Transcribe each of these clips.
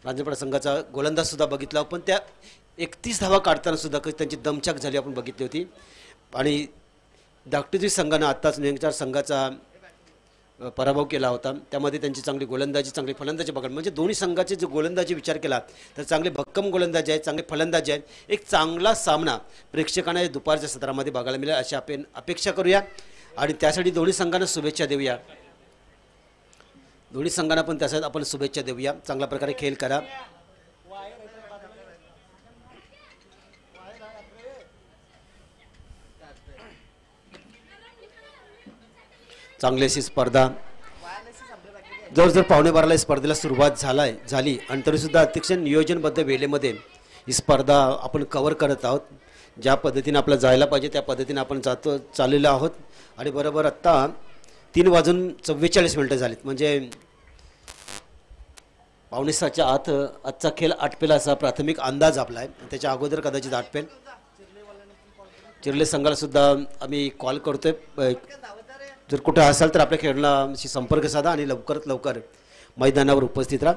रांजणपाडा संघाचा गोलंदाज सुद्धा बघितला, पण त्या 31 धावा काढताना सुद्धा त्यांची दमछाक झाली आपण बघितली होती. आणि धाकटीजी संघानं आत्ताच नेंगचार संघाचा पराभव केला होता, त्यामध्ये त्यांची चांगली गोलंदाजी चांगली फलंदाजी बघा. म्हणजे दोन्ही संघाचे जो गोलंदाजी विचार केला तर चांगले भक्कम गोलंदाजी आहेत, चांगले फलंदाजी आहेत. एक चांगला सामना प्रेक्षकांना दुपारच्या सत्रामध्ये बघायला मिळेल अशी आपण अपेक्षा करूया आणि त्यासाठी दोन्ही संघांना शुभेच्छा देऊया. दोन्ही संघांना पण त्यासाठी आपण शुभेच्छा देऊया. चांगल्या प्रकारे खेळ करा. चांगली अशी स्पर्धा जर पावणे बाराला स्पर्धेला सुरुवात झाली आणि तरीसुद्धा अतिशय नियोजनबद्ध वेळेमध्ये ही स्पर्धा आपण कव्हर करत आहोत. ज्या पद्धतीने आपल्याला जायला पाहिजे त्या पद्धतीने आपण चाललेलो आहोत. आणि बरोबर आत्ता 3:44 झालीत, म्हणजे 5:45च्या आत आजचा खेळ आटपेला असा प्राथमिक अंदाज आपला आहे. त्याच्या अगोदर कदाचित आटपेल. चिरले संघाला सुद्धा आम्ही कॉल करतोय, जर कुठे असाल तर आपल्या खेळाशी संपर्क साधा आणि लवकरात लवकर मैदानावर उपस्थित राहा.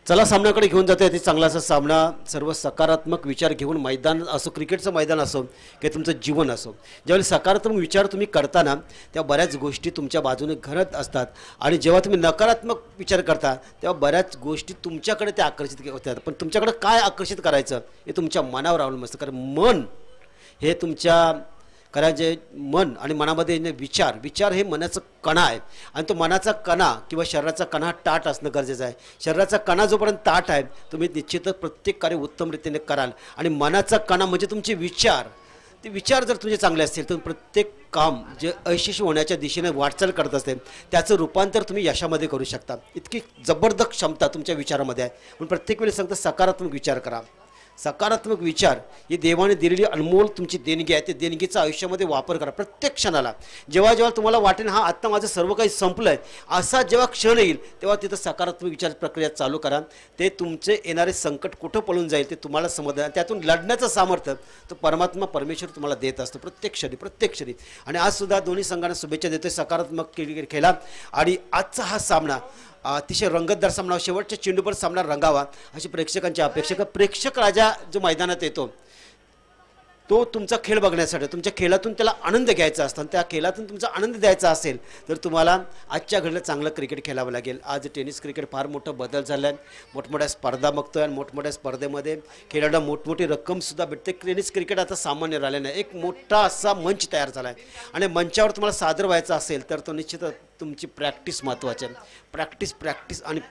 चला सामन्याकडे घेऊन जातो. ते चांगला असा सामना सर्व सकारात्मक विचार घेऊन मैदान असो, क्रिकेटचं मैदान असो किंवा तुमचं जीवन असो, ज्यावेळी सकारात्मक विचार तुम्ही करताना त्या बऱ्याच गोष्टी तुमच्या बाजूने घडत असतात आणि जेव्हा तुम्ही नकारात्मक विचार करता तेव्हा बऱ्याच गोष्टी तुमच्याकडे त्या आकर्षित होतात. पण तुमच्याकडे काय आकर्षित करायचं हे तुमच्या मनावर अवलंबून असतं. कारण मन हे तुमच्या जे मन आणि मनामध्ये विचार हे मनाचं कणा आहे आणि तो मनाचा कणा किंवा शरीराचा कणा ताट असणं गरजेचं आहे. शरीराचा कणा जोपर्यंत ताट आहे तुम्ही निश्चितच प्रत्येक कार्य उत्तम रीतीने कराल. आणि मनाचा कणा म्हणजे तुमचे विचार, ते विचार जर तुझे चांगले असतील तर प्रत्येक काम जे अयशस्वी होण्याच्या दिशेने वाटचाल करत असते त्याचं रूपांतर तुम्ही यशामध्ये करू शकता. इतकी जबरदस्त क्षमता तुमच्या विचारामध्ये आहे. पण प्रत्येक वेळी सांगता सकारात्मक विचार करा. सकारात्मक विचार ही देवाने दिलेली अनमोल तुमची देणगी आहे. ते देणगीचा आयुष्यामध्ये वापर करा. प्रत्येक क्षणाला जेव्हा जेव्हा तुम्हाला वाटेल हा आत्ता माझं सर्व काही संपलं आहे असा जेव्हा क्षण येईल तेव्हा तिथं सकारात्मक विचार प्रक्रिया चालू करा. ते तुमचे येणारे संकट कुठं पळून जाईल ते तुम्हाला समजलं आणि त्यातून लढण्याचं सामर्थ्य तो परमेश्वर तुम्हाला देत असतो प्रत्येक क्षणी. आणि आज सुद्धा दोन्ही संघांना शुभेच्छा देतोय सकारात्मक क्रिकेट खेळा. आणि आजचा हा सामना अतिशय रंगतदार सामना, शेवटच्या चेंडूवर सामना रंगावा अशी प्रेक्षकांची अपेक्षा. प्रेक्षक राजा जो मैदानात येतो तो तुमचा खेळ बघण्यासाठी, तुमच्या खेळातून त्याला आनंद घ्यायचा असतो. त्या खेळातून तुमचा आनंद द्यायचा असेल तर तुम्हाला आजच्या घडीला चांगलं क्रिकेट खेळावं लागेल. आज टेनिस क्रिकेट फार मोठा बदल झाला आहे. मोठमोठ्या स्पर्धा बघतोय आणि मोठमोठ्या स्पर्धेमध्ये खेळाडूंना मोठमोठी रक्कमसुद्धा भेटते. टेनिस क्रिकेट आता सामान्य राहिलं नाही. एक मोठा असा मंच तयार झाला आहे आणि मंचावर तुम्हाला सादर व्हायचं असेल तर तो निश्चितच तुमची प्रॅक्टिस महत्त्वाची आहे.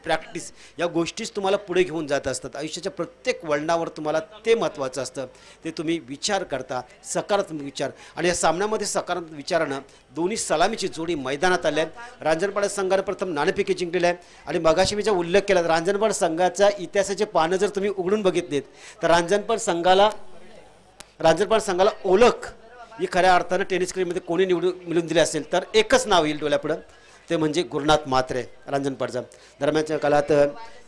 प्रॅक्टिस या गोष्टीच तुम्हाला पुढे घेऊन जात असतात. आयुष्याच्या प्रत्येक वळणावर तुम्हाला ते महत्त्वाचं असतं. ते तुम्ही विचार करता, सकारात्मक विचार. आणि या सामन्यामध्ये सकारात्मक विचारानं दोन्ही सलामीची जोडी मैदानात आल्या आहेत. रांजणपाडा संघाने प्रथम नाणेफेकी जिंकलेली आहे. आणि मगाशी मी ज्या उल्लेख केला रांजणपाड संघाच्या इतिहासाचे पानं जर तुम्ही उघडून बघितलीत तर रांजणपाड संघाला ओळख ही खऱ्या अर्थानं टेनिस क्रिकेटमध्ये कोणी मिळून दिली असेल तर एकच नाव येईल डोळ्यापुढं, ते म्हणजे गुरुनाथ म्हात्रे रांजणपाडचा. दरम्यानच्या काळात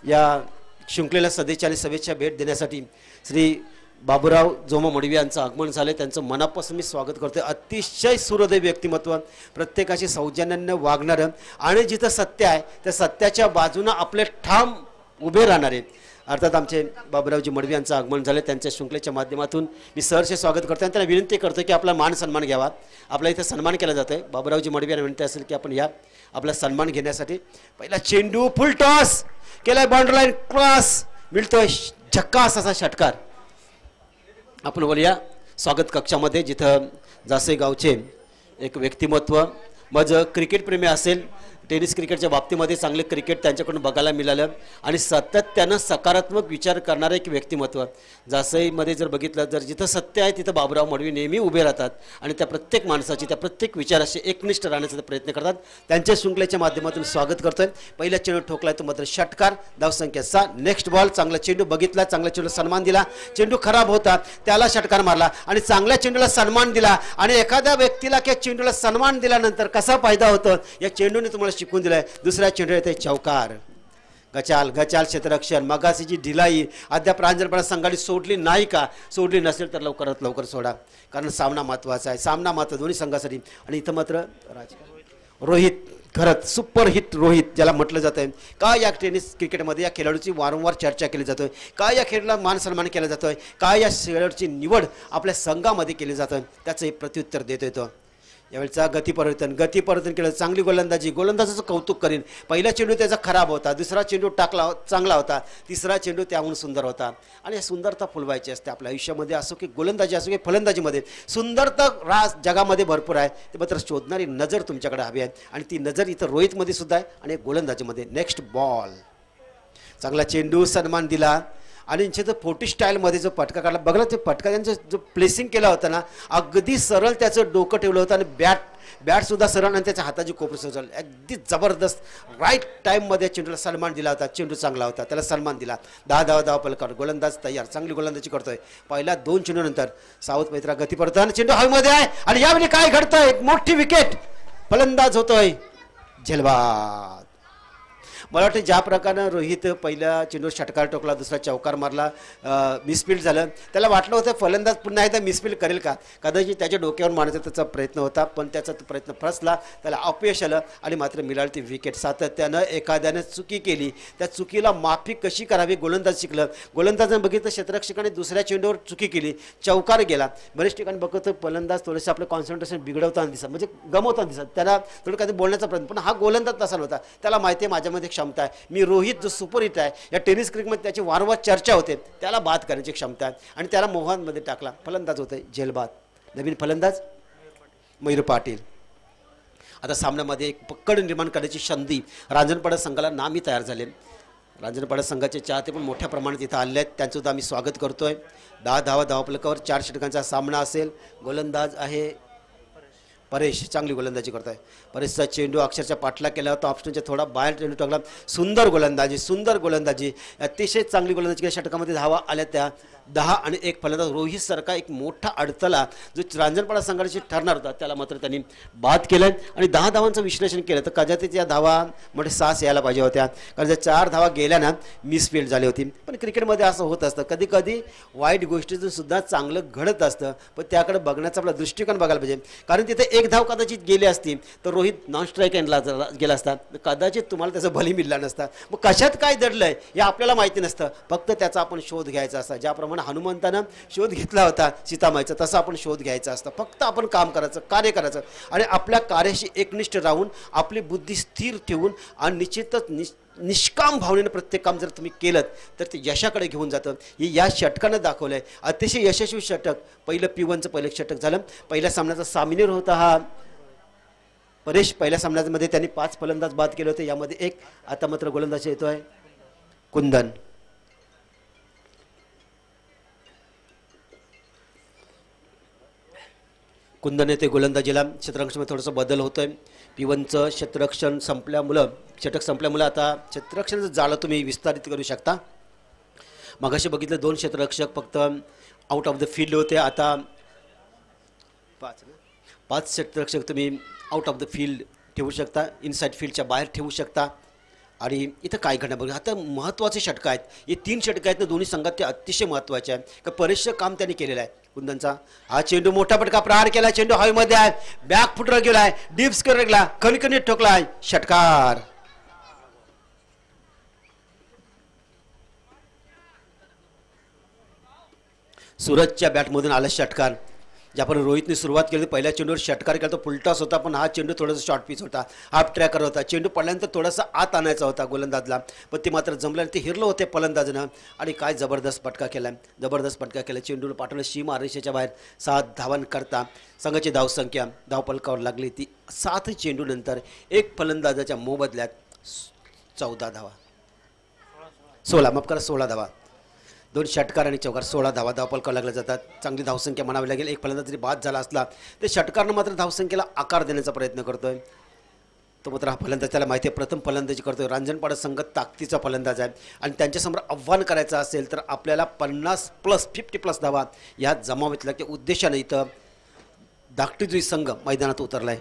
या शृंखलेला सदिच्छा आणि शुभेच्छा भेट देण्यासाठी श्री बाबूराव जोमा मडवी यांचं आगमन झाले. त्यांचं मनापासून मी स्वागत करतो. अतिशय सुहृदय व्यक्तिमत्व, प्रत्येकाशी सौजन्याने वागणारं आणि जिथं सत्य आहे त्या सत्याच्या बाजूनं आपले ठाम उभे राहणारे अर्थात आमचे बाबूरावजी मडवी यांचं आगमन झाले. त्यांच्या शृंखलेच्या माध्यमातून मी सहर्ष स्वागत करतो आणि त्यांना विनंती करतो की आपला मान सन्मान घ्यावा. आपला इथं सन्मान केला जातो आहे. बाबूरावजी मडवी यांना विनंती असेल की आपण या आपला सन्मान घेण्यासाठी. पहिला चेंडू फुल टॉस केलाय, बाउंड्री लाईन क्रॉस, मिळतोय झक्कास असा षटकार. आपण बोलूया स्वागत कक्षामध्ये जिथं जासे गावचे एक व्यक्तिमत्व, मग क्रिकेटप्रेमी असेल, टेनिस क्रिकेटच्या बाबतीमध्ये चांगले क्रिकेट त्यांच्याकडून बघायला मिळालं आणि सातत्यानं सकारात्मक विचार करणारं एक व्यक्तिमत्व. जासईमध्ये जर बघितलं तर जिथं सत्य आहे तिथं बाबूराव मडवी नेहमी उभे राहतात आणि त्या प्रत्येक माणसाची त्या प्रत्येक विचाराशी एकनिष्ठ राहण्याचा प्रयत्न करतात. त्यांच्या शृंखलेच्या माध्यमातून स्वागत करतोय. पहिला चेंडू ठोकलाय तो मात्र षटकार, धावसंख्या 6. नेक्स्ट बॉल, चांगला चेंडू बघितला, चांगल्या चेंडूला सन्मान दिला. चेंडू खराब होता त्याला षटकार मारला आणि चांगल्या चेंडूला सन्मान दिला. आणि एखाद्या व्यक्तीला त्या चेंडूला सन्मान दिल्यानंतर कसा फायदा होतो या चेंडूने तुम्हाला शिकून दिलाय. दुसऱ्या चेंडू येते चौकार, गचाल क्षेत्ररक्षण. मगाशी जी ढिलाई अद्याप रांजणपाडा संघाने सोडली नाही का, सोडली नसेल तर लवकरात लवकर सोडा, कारण सामना महत्त्वाचा आहे. सामना मात्र दोन्ही संघासाठी. आणि इथं मात्र रोहित खरंच सुपर हिट रोहित ज्याला म्हटलं जातं आहे. का या टेनिस क्रिकेटमध्ये या खेळाडूची वारंवार चर्चा केली जाते, का या खेळाला मान सन्मान केला जातो आहे, का या खेळाडूची निवड आपल्या संघामध्ये केली जातं, त्याचं हे प्रत्युत्तर देतो येतो. यावेळेचा गती परिवर्तन केलं, चांगली गोलंदाजाचं कौतुक करीन. पहिला चेंडू त्याचा खराब होता, दुसरा चेंडू चांगला होता, तिसरा चेंडू त्याहून सुंदर होता. आणि सुंदरता फुलवायची असते आपल्या आयुष्यामध्ये, असो की गोलंदाजी असो की फलंदाजीमध्ये. सुंदरता रास जगामध्ये भरपूर आहे, ते मात्र शोधणारी नजर तुमच्याकडे हवी आहे. आणि ती नजर इथं रोहितमध्ये सुद्धा आहे आणि गोलंदाजीमध्ये. नेक्स्ट बॉल, चांगला चेंडू, सन्मान दिला. आणि यांच्या 40 स्टाईलमध्ये जो फटका काढला बघला, ते फटका त्यांचं जो प्लेसिंग केला होता ना, अगदी सरळ त्याचं डोकं ठेवलं होतं आणि बॅटसुद्धा सरळ आणि त्याच्या हाताची कोपरी सरळ, अगदी जबरदस्त राईट टाईममध्ये चेंडूला सन्मान दिला होता. चेंडू चांगला होता, त्याला सन्मान दिला. 10 धावा पलकावर गोलंदाज तयार, चांगली गोलंदाजी करतोय. पहिल्या 2 चेंडूनंतर साऊथ मैत्रा गती परत चेंडू हवेमध्ये आहे. आणि यावेळी काय घडतंय, एक मोठी विकेट, फलंदाज होतोय झेलबाद. मला वाटतं ज्या प्रकारे रोहित पहिल्या चेंडूवर षटकार टोकला, दुसरा चौकार मारला, मिसफिल्ड झालं, त्याला वाटलं होतं फलंदाज पुन्हा एकदा मिसफिल्ड करेल का, कदाचित त्याच्या डोक्यावर मारण्याचा त्याचा प्रयत्न होता, पण त्याचा तो प्रयत्न फसला, त्याला अपयश आलं आणि मात्र मिळाली ती विकेट. सातत्यानं एखाद्याने चुकी केली, त्या चुकीला माफी कशी करावी गोलंदाज शिकलं. गोलंदाजानं बघितलं क्षेत्ररक्षकाने दुसऱ्या चेंडूवर चुकी केली, चौकार गेला. बरेच ठिकाणी बघतो फलंदाज थोडेसे आपलं कॉन्सन्ट्रेशन बिघडवताना दिसत, म्हणजे गमवताना दिसत, त्याला थोडं काही बोलण्याचा प्रयत्न, पण हा गोलंदाज तसा नव्हता. त्याला माहिती आहे माझ्यामध्ये क्षमता आहे, मी रोहित जो सुपर हिट आहे या टेनिस क्रिकेटमध्ये त्याची वारंवार चर्चा होते, त्याला बाद करण्याची क्षमता आहे आणि त्याला मोहांमध्ये टाकला. फलंदाज होते झेलबाद. नवीन फलंदाज मयूर पाटील. आता सामन्यामध्ये एक पकड निर्माण करण्याची संधी रांजणपाडा संघाला नामी तयार झाले. रांजणपाडा संघाचे चाहते पण मोठ्या प्रमाणात इथं आले आहेत, त्यांचं सुद्धा आम्ही स्वागत करतोय. 10 धावपलकावर 4 षटकांचा सामना असेल. गोलंदाज आहे परेश, चांगली गोलंदाजी करत आहे. परेशचा चेंडू अक्षरशः पाठला केला होता, ऑप्शनच्या थोडा बाहेर चेंडू टाकला. सुंदर गोलंदाजी, अतिशय चांगली गोलंदाजी केली. षटकामध्ये धावा आल्या त्या 10 आणि 1 फलंदाज रोहित सारखा एक मोठा अडथळा जो रांजणपाडा संघाशी ठरणार होता त्याला मात्र त्यांनी बाद केलं. आणि 10 धावांचं विश्लेषण केलं तर कदाचित या धावा म्हणजे 6 यायला पाहिजे होत्या, कारण ज्या 4 धावा गेल्या ना मिसफिल्ड झाली होती. पण क्रिकेटमध्ये असं होत असतं, कधी कधी वाईट गोष्टीचं सुद्धा चांगलं घडत असतं, पण त्याकडे बघण्याचा आपला दृष्टिकोन बघायला पाहिजे. कारण तिथे 1 धाव कदाचित गेली असती तर रोहित नॉन स्ट्राईक एंडला गेला असता, कदाचित तुम्हाला त्याचं बली मिळला नसता. मग कशात काय दडलंय हे आपल्याला माहिती नसतं, फक्त त्याचा आपण शोध घ्यायचा असता. ज्याप्रमाणे हनुमंतानं शोध घेतला होता सीतामाईचा, तसा आपण शोध घ्यायचा असतं. फक्त आपण काम करायचं, कार्य करायचं आणि आपल्या कार्याशी एकनिष्ठ राहून आपली बुद्धी स्थिर ठेवून आणि निश्चितच निष्काम भावनेनं प्रत्येक काम जर तुम्ही केलं तर ते यशाकडे घेऊन जातं. हे या षटकानं दाखवलं आहे. अतिशय यशस्वी षटक, पहिलं P1चं पहिलं षटक झालं. पहिल्या सामन्याचा सामनीर होता हा परेश. पहिल्या सामन्यामध्ये त्यांनी 5 फलंदाज बाद केले होते, यामध्ये 1. आता मात्र गोलंदाज येतोय कुंदन. कुंदन येते गोलंदाजीला. क्षेत्ररक्षणामध्ये थोडासा बदल होतोय. P1चं क्षेत्ररक्षण संपल्यामुळं, षटक संपल्यामुळं आता क्षेत्ररक्षणाचं जाळं तुम्ही विस्तारित करू शकता. मगाशी बघितलं 2 क्षेत्ररक्षक फक्त आउट ऑफ द फील्ड होते, आता 5 क्षेत्ररक्षक तुम्ही आउट ऑफ द फील्ड ठेवू शकता, इनसाइड फील्डच्या बाहेर ठेवू शकता. आणि इथं काय घडणार बघा, आता महत्त्वाचे षटकं आहेत. हे 3 षटकं आहेत ना दोन्ही संघात, ते अतिशय महत्त्वाचे आहेत. का परेशचं काम त्यांनी केलेलं आहे. कुंदनचा हा चेंडू मोठा पटका प्रहार केला, चेंडू हवेमध्ये आहे, बॅक फुटर गेलाय, डीप स्क्वेअर गेला, कणकणीत ठोकलाय, षटकार. सूरजच्या बॅटमधून आला षटकार. ज्याप्रमाणे रोहितने सुरुवात केली, पहिल्या चेंडूवर षटकार केला तो फुलटॉस होता, पण हा चेंडू थोडासा शॉर्ट पिच होता, हाफ ट्रॅकर होता. चेंडू पडल्यानंतर थोडासा आत आणायचा होता गोलंदाजला, पण ते मात्र जमलं. ते हिरलं होते फलंदाजनं आणि काय जबरदस्त फटका केला. चेंडूला पाठवलं सीमा रेषेच्या बाहेर. 7 धावांकरता संघाची धावसंख्या धावपलकावर लागली ती 7 चेंडूनंतर 1 फलंदाजाच्या मोबदल्यात 14 धावा, 16 धावा. 2 षटकार आणि चौकार, 16 धावा धावपलकावर लागल्या जातात. चांगली धावसंख्या म्हणावी लागेल. 1 फलंदाज जरी बाद झाला असला तर षटकारनं मात्र धावसंख्येला आकार देण्याचा प्रयत्न करतोय तो. मात्र हा फलंदाज त्याला माहिती आहे प्रथम फलंदाजी करतोय. रांजणपाडा संघ ताकदीचा फलंदाज आहे आणि त्यांच्यासमोर आव्हान करायचं असेल तर आपल्याला 50+ धावा या जमावीतल्या त्या उद्देशाने इथं धाकटीजुई संघ मैदानात उतरलाय.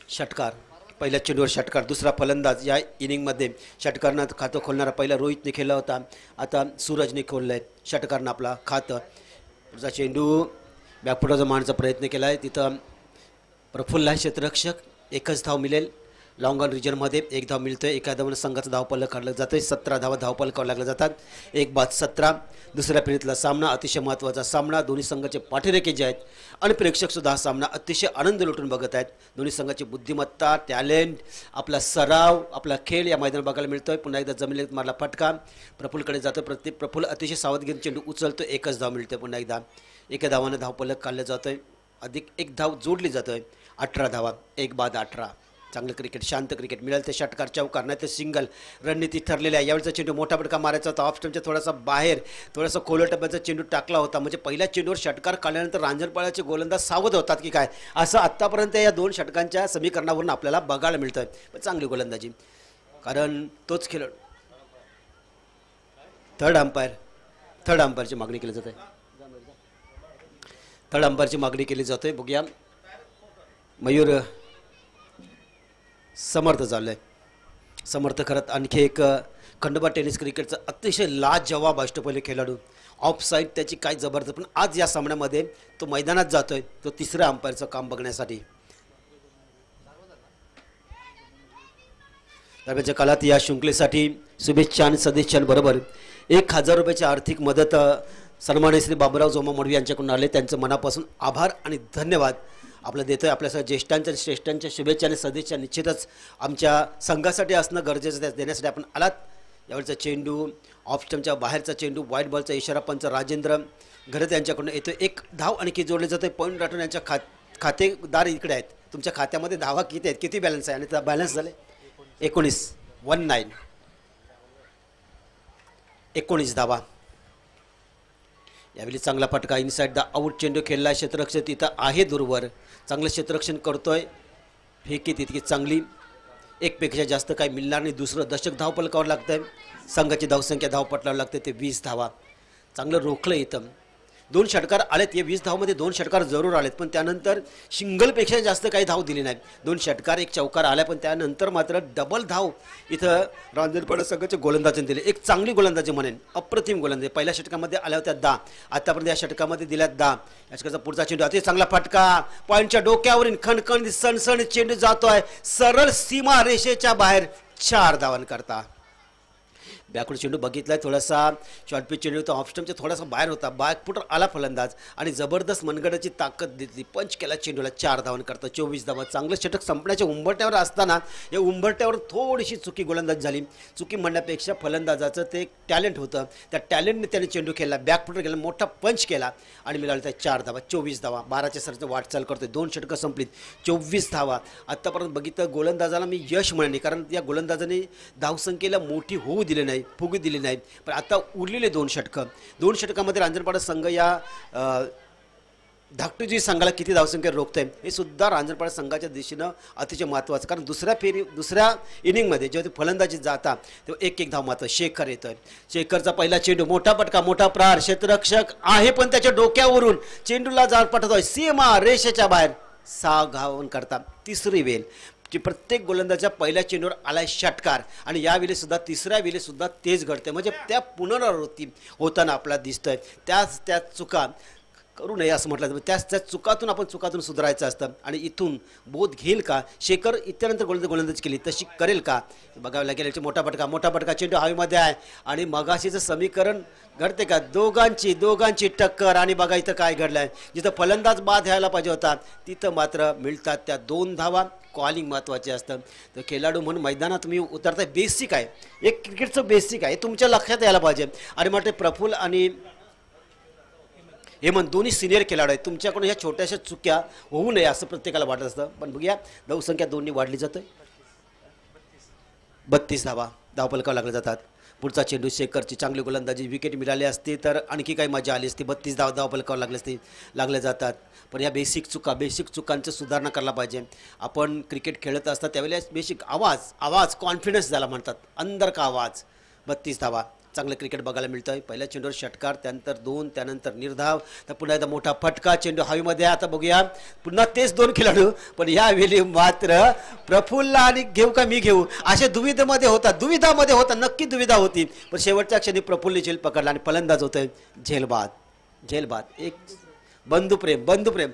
षटकार, पहिल्या चेंडूवर षटकार. दुसरा फलंदाज या इनिंगमध्ये षटकारनं खातं खोलणारा पहिला रोहितने खेळला होता, आता सूरजने खोललं आहे षटकारनं आपला खातं. पुढचा चेंडू बॅकफुटाचा मारण्याचा प्रयत्न केला आहे, तिथं प्रफुल्ल आहे क्षेत्ररक्षक, एकच धाव मिळेल. लॉंग ऑन रिजनमध्ये एक धाव मिळतोय. एका धावानं संघाचं धावपल्लं काढलं जातं. 17 धावा धावपल्लं लागले जातात. 1-17 दुसऱ्या फेरीतला सामना अतिशय महत्त्वाचा सामना. दोन्ही संघाचे पाठीरेखे जे आहेत आणि प्रेक्षकसुद्धा हा सामना अतिशय आनंद लुटून बघत आहेत. दोन्ही संघाची बुद्धिमत्ता, टॅलेंट, आपला सराव, आपला खेळ या मैदानात बघायला मिळतोय. पुन्हा एकदा जमिनीत मारला फटका, प्रफुल्लकडे जातो. प्रफुल्ल अतिशय सावधगिरीने चेंडू उचलतो. एकच धाव मिळते. पुन्हा एकदा एका धावानं धावपल्लं काढलं जातोय. अधिक एक धाव जोडली जातोय. 18 धावा. 1-18. चांगलं क्रिकेट, शांत क्रिकेट. मिळेल ते षटकार, चौकार, नाही तर सिंगल रणनीती ठरलेली आहे. यावेळीचा चेंडू मोठा फटका मारायचा होता. ऑफ स्टंपच्या थोडासा बाहेर, थोडासा खोल टप्प्याचा चेंडू टाकला होता. म्हणजे पहिल्या चेंडूवर षटकार काढल्यानंतर रांजणपाड्याचे गोलंदाज सावध होतात की काय, असं आत्तापर्यंत या दोन षटकांच्या समीकरणावरून आपल्याला बघायला मिळतं आहे. पण चांगली गोलंदाजी, कारण तोच खेळ. थर्ड अंपायरची मागणी केली जाते. थर्ड अंपायरची मागणी केली जाते. बघूया मयूर समर्थ झालं आहे. समर्थ करत आणखी एक खंडोबा टेनिस क्रिकेटचा अतिशय लाजवाब अष्टपैलू खेळाडू. ऑफ साईड त्याची काय जबरदस्त, पण आज या सामन्यामध्ये तो मैदानात जातोय, तो तिसऱ्या अंपायरचं काम बघण्यासाठी. दरम्यानच्या काळात या शृंखलेसाठी शुभेच्छा आणि सदिच्छांबरोबर 1000 रुपयाची आर्थिक मदत सन्माननीय श्री बाबूराव जोमा मडवी यांच्याकडून आले. त्यांचं मनापासून आभार आणि धन्यवाद आपलं देतोय. आपल्यासह ज्येष्ठांच्या आणि श्रेष्ठांच्या शुभेच्छा आणि सदिच्छा निश्चितच आमच्या संघासाठी असणं गरजेचं आहे, देण्यासाठी आपण आलात. यावेळचा चेंडू ऑफ स्टंपच्या बाहेरचा चेंडू, व्हाईट बॉलचा इशारा पंच राजेंद्र घरत यांच्याकडून येतो. एक धाव आणखी जोडले जाते. पॉईंट राठून यांच्या खातेदार इकडे आहेत. तुमच्या खात्यामध्ये धावा किती आहेत, किती बॅलन्स आहे, आणि त्या बॅलन्स झाले 19 धावा. यावेळी चांगला फटका, इनसाइड द आउट चेंडू खेळला. क्षेत्ररक्षक तिथं आहे दूरवर, चांगलं क्षेत्ररक्षण करतोय. फेकी तितकी चांगली, एकपेक्षा जास्त काही मिळणार नाही. दुसरं दशक धावपलकावर लागतंय. संघाची धावसंख्या धावपटलावर लागते ते 20 धावा. चांगलं रोखलं इथं. 2 षटकार आलेत. या 20 धावमध्ये 2 षटकार जरूर आलेत, पण त्यानंतर सिंगलपेक्षा जास्त काही धाव दिली नाही. 2 षटकार 1 चौकार आल्या, पण त्यानंतर मात्र डबल धाव इथं रांजणपाडा संघाचे गोलंदाजांनी दिले. एक चांगली गोलंदाजी म्हणेन, अप्रतिम गोलंदाजी. पहिल्या षटकामध्ये आल्या होत्या 10, आतापर्यंत या षटकामध्ये दिल्यात 10. या षटकाचा पुढचा चेंडू अति चांगला फटका, पॉईंटच्या डोक्यावरून खणखण सणसण चेंडू जातोय सरळ सीमा रेषेच्या बाहेर. 4 धावांकरता. बॅकवर्ड चेंडू बघितलाय, थोडासा शॉर्ट पिच चेंडू होता. ऑफ स्टंपच्या थोडासा बाहेर होता. बॅकफुटर आला फलंदाज आणि जबरदस्त मनगडाची ताकद दिली. पंच केला चेंडूला. 4 धावांकरता 24 धावा. चांगलं षटक संपण्याच्या उंबरट्यावर असताना या उंबरट्यावर थोडीशी चुकी गोलंदाज झाली. चुकी म्हणण्यापेक्षा फलंदाजाचं ते एक टॅलेंट होतं, त्या टॅलेंटने त्याने चेंडू खेळला. बॅकफुटर केला, मोठा पंच केला आणि मिळाला त्या 4 धावा. 24 धावा. 12च्या सरचं वाटचाल करतोय. 2 षटकं संपलीत. 24 धावा. आत्तापर्यंत बघितलं गोलंदाजाला मी यश म्हणणे, कारण या गोलंदाजाने धावसंख्येला मोठी होऊ दिली नाही, फुगू दिली नाही. पण आता उरलेले 2 षटकं, 2 षटकामध्ये रांजणपाडा संघ या धाकटूजी संघाला किती धावसंख्या रोखतंय हे सुद्धा रांजणपाडा संघाच्या दिशेनं अतिशय महत्त्वाचं. कारण दुसऱ्या इनिंगमध्ये जेव्हा ते फलंदाजी जाता तेव्हा 1-1 धाव मात्र शेखर येतोय. शेखरचा पहिला चेंडू, मोठा पटका, मोठा प्रहार. क्षेत्ररक्षक आहे पण त्याच्या डोक्यावरून चेंडूला जाळ पाठवतोय सीमा रेषेच्या बाहेर. 6 धावांकरता तिसरी वेल. प्रत्येक गोलंदाजाच्या पहिल्या चेंडूवर आलाय षटकार आणि यावेळी सुद्धा तिसऱ्या वेळी सुद्धा तेच घडते. म्हणजे त्या पुनरावृत्ती होताना आपल्याला दिसतंय. त्या चुका करू नये असं म्हटलं. त्या चुकातून आपण सुधारायचं असतं आणि इथून बोध घेईल का शेखर. इतक्यानंतर गोलंदाजी केली तशी करेल का बघावं लागेल. मोठा फटका चेंडू हवेमध्ये आहे आणि मगाशीचं समीकरण घडते का. दोघांची टक्कर. आणि बघा इथं काय घडलंय. जिथं फलंदाज बाद घ्यायला पाहिजे होता तिथं मात्र मिळतात त्या 2 धावा. कॉलिंग महत्त्वाचे असतं. तर खेळाडू म्हणून मैदानात तुम्ही उतरताय, बेसिक आहे, एक क्रिकेटचं बेसिक आहे, तुमच्या लक्षात यायला पाहिजे. आणि मग ते प्रफुल्ल आणि हेमंत दोन्ही सिनियर खेळाडू आहेत. तुमच्याकडून ह्या छोट्याशा चुक्या होऊ नये असं प्रत्येकाला वाटत असतं. पण बघूया धावसंख्या 2नी वाढली जाते. 32 धावा धावपलकावर लागले जातात. पुढचा चेंडू शेखरची चांगली गोलंदाजी. विकेट मिळाली असती तर आणखी काही मजा आली असती. 32 धावपलकावर लागले जातात. पण या बेसिक चुकांचं सुधारणा करायला पाहिजे. आपण क्रिकेट खेळत असतात त्यावेळेला बेसिक आवाज कॉन्फिडन्स ज्याला म्हणतात, अंदर का आवाज. 32 धावा. चांगलं क्रिकेट बघायला मिळतं आहे. पहिल्या चेंडूवर षटकार, त्यानंतर 2, त्यानंतर निर्धाव, तर पुन्हा एकदा मोठा फटका. चेंडू हवेमध्ये. आता बघूया पुन्हा तेच 2 खेळाडू, पण यावेळी मात्र प्रफुल्ल आणि घेऊ का मी घेऊ असे दुविधामध्ये होता. नक्की दुविधा होती, पण शेवटच्या क्षणी प्रफुल्ल झेल पकडला आणि फलंदाज होतोय झेलबाद. एक बंधुप्रेम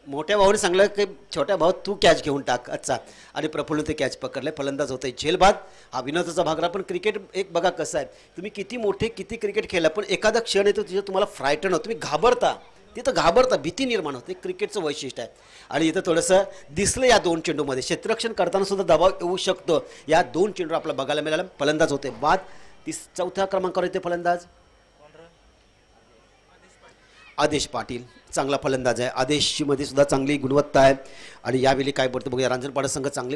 मोठ्या भावाने सांगलं की छोट्या भाऊ तू कॅच घेऊन टाक अच्छा आणि प्रफुल्ल ते कॅच पकडले फलंदाज होते झेलबाद हा विनोदाचा भाग राहा पण क्रिकेट एक बघा कसं आहे तुम्ही किती मोठे किती क्रिकेट खेळला पण एखादा क्षण येतो तिथे तुम्हाला फ्रायटन होतं तुम्ही घाबरता तिथं घाबरता भीती निर्माण होते क्रिकेटचं वैशिष्ट्य आहे आणि इथं थोडंसं दिसलं या दोन चेंडूमध्ये क्षेत्ररक्षण करताना सुद्धा दबाव येऊ शकतो या दोन चेंडू आपल्याला बघायला मिळाला फलंदाज होते बाद चौथ्या क्रमांकावर येते फलंदाज आदेश पाटील चांगला फलंदाज आहे आदेशमध्ये सुद्धा चांगली गुणवत्ता आहे आणि यावेळी काय पडतं बघूया रांजणपाडा संघ चांगली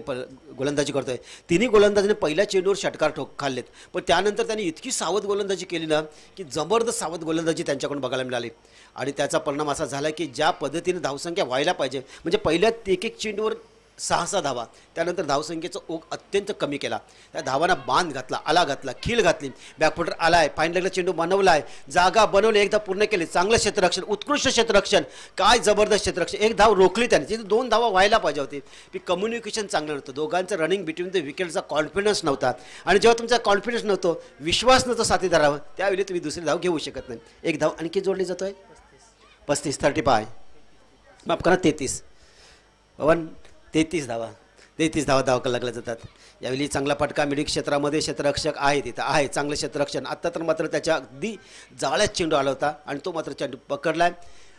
गोलंदाजी करतोय तिन्ही गोलंदाजीने पहिल्या चेंडूवर षटकार खाल्लेत पण त्यानंतर त्यांनी इतकी सावध गोलंदाजी केली ना की जबरदस्त सावध गोलंदाजी त्यांच्याकडून बघायला मिळाली आणि त्याचा परिणाम असा झाला की ज्या पद्धतीने धावसंख्या व्हायला पाहिजे म्हणजे पहिल्या एक चेंडूवर 6 धावा त्यानंतर धावसंख्येचा ओघ अत्यंत कमी केला त्या धावांना बांध घातला आला घातला खील घातली बॅकफुटर आलाय फाईन लेगला चेंडू बनवलाय जागा बनवली एकदा पूर्ण केली चांगलं क्षेत्ररक्षण उत्कृष्ट क्षेत्ररक्षण काय जबरदस्त क्षेत्ररक्षण एक धाव रोखली त्याने तिथे 2 धावा व्हायला पाहिजे होती की कम्युनिकेशन चांगलं नव्हतं दोघांचं रनिंग बिटवीन द विकेटचा कॉन्फिडन्स नव्हता आणि जेव्हा तुमचा कॉन्फिडन्स नव्हतो विश्वास नव्हतो साथीदारावर त्यावेळी तुम्ही दुसरी धाव घेऊ शकत नाही एक धाव आणखी जोडली जातोय 35 माफ करा 33 पवन 33 धावा धाव लागल्या जातात यावेळी चांगला फटका मिडिल क्षेत्रामध्ये क्षेत्ररक्षक आहे तिथं आहे चांगलं क्षेत्ररक्षण आत्ता तर मात्र त्याच्या अगदी जाळ्यात चेंडू आला होता आणि तो मात्र चेंडू पकडलाय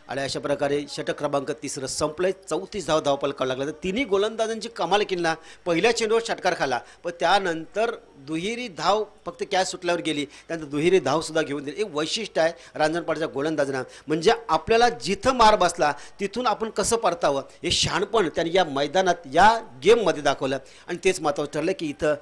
आणि अशा प्रकारे षटक क्रमांक 3 संपलंय 34 धावपल करावं लागलं तर तिन्ही गोलंदाजांची कमाल केली ना पहिल्या चेंडूवर षटकार खाला पण त्यानंतर दुहेरी धाव फक्त कॅच सुटल्यावर गेली त्यानंतर दुहेरी धावसुद्धा घेऊन दिली एक वैशिष्ट्य आहे रांजणपाडच्या गोलंदाजांना म्हणजे आपल्याला जिथं मार बसला तिथून आपण कसं परतावं हे शहाणपण त्यांनी या मैदानात या गेममध्ये दाखवलं आणि तेच महत्त्वाचं ठरलं की इथं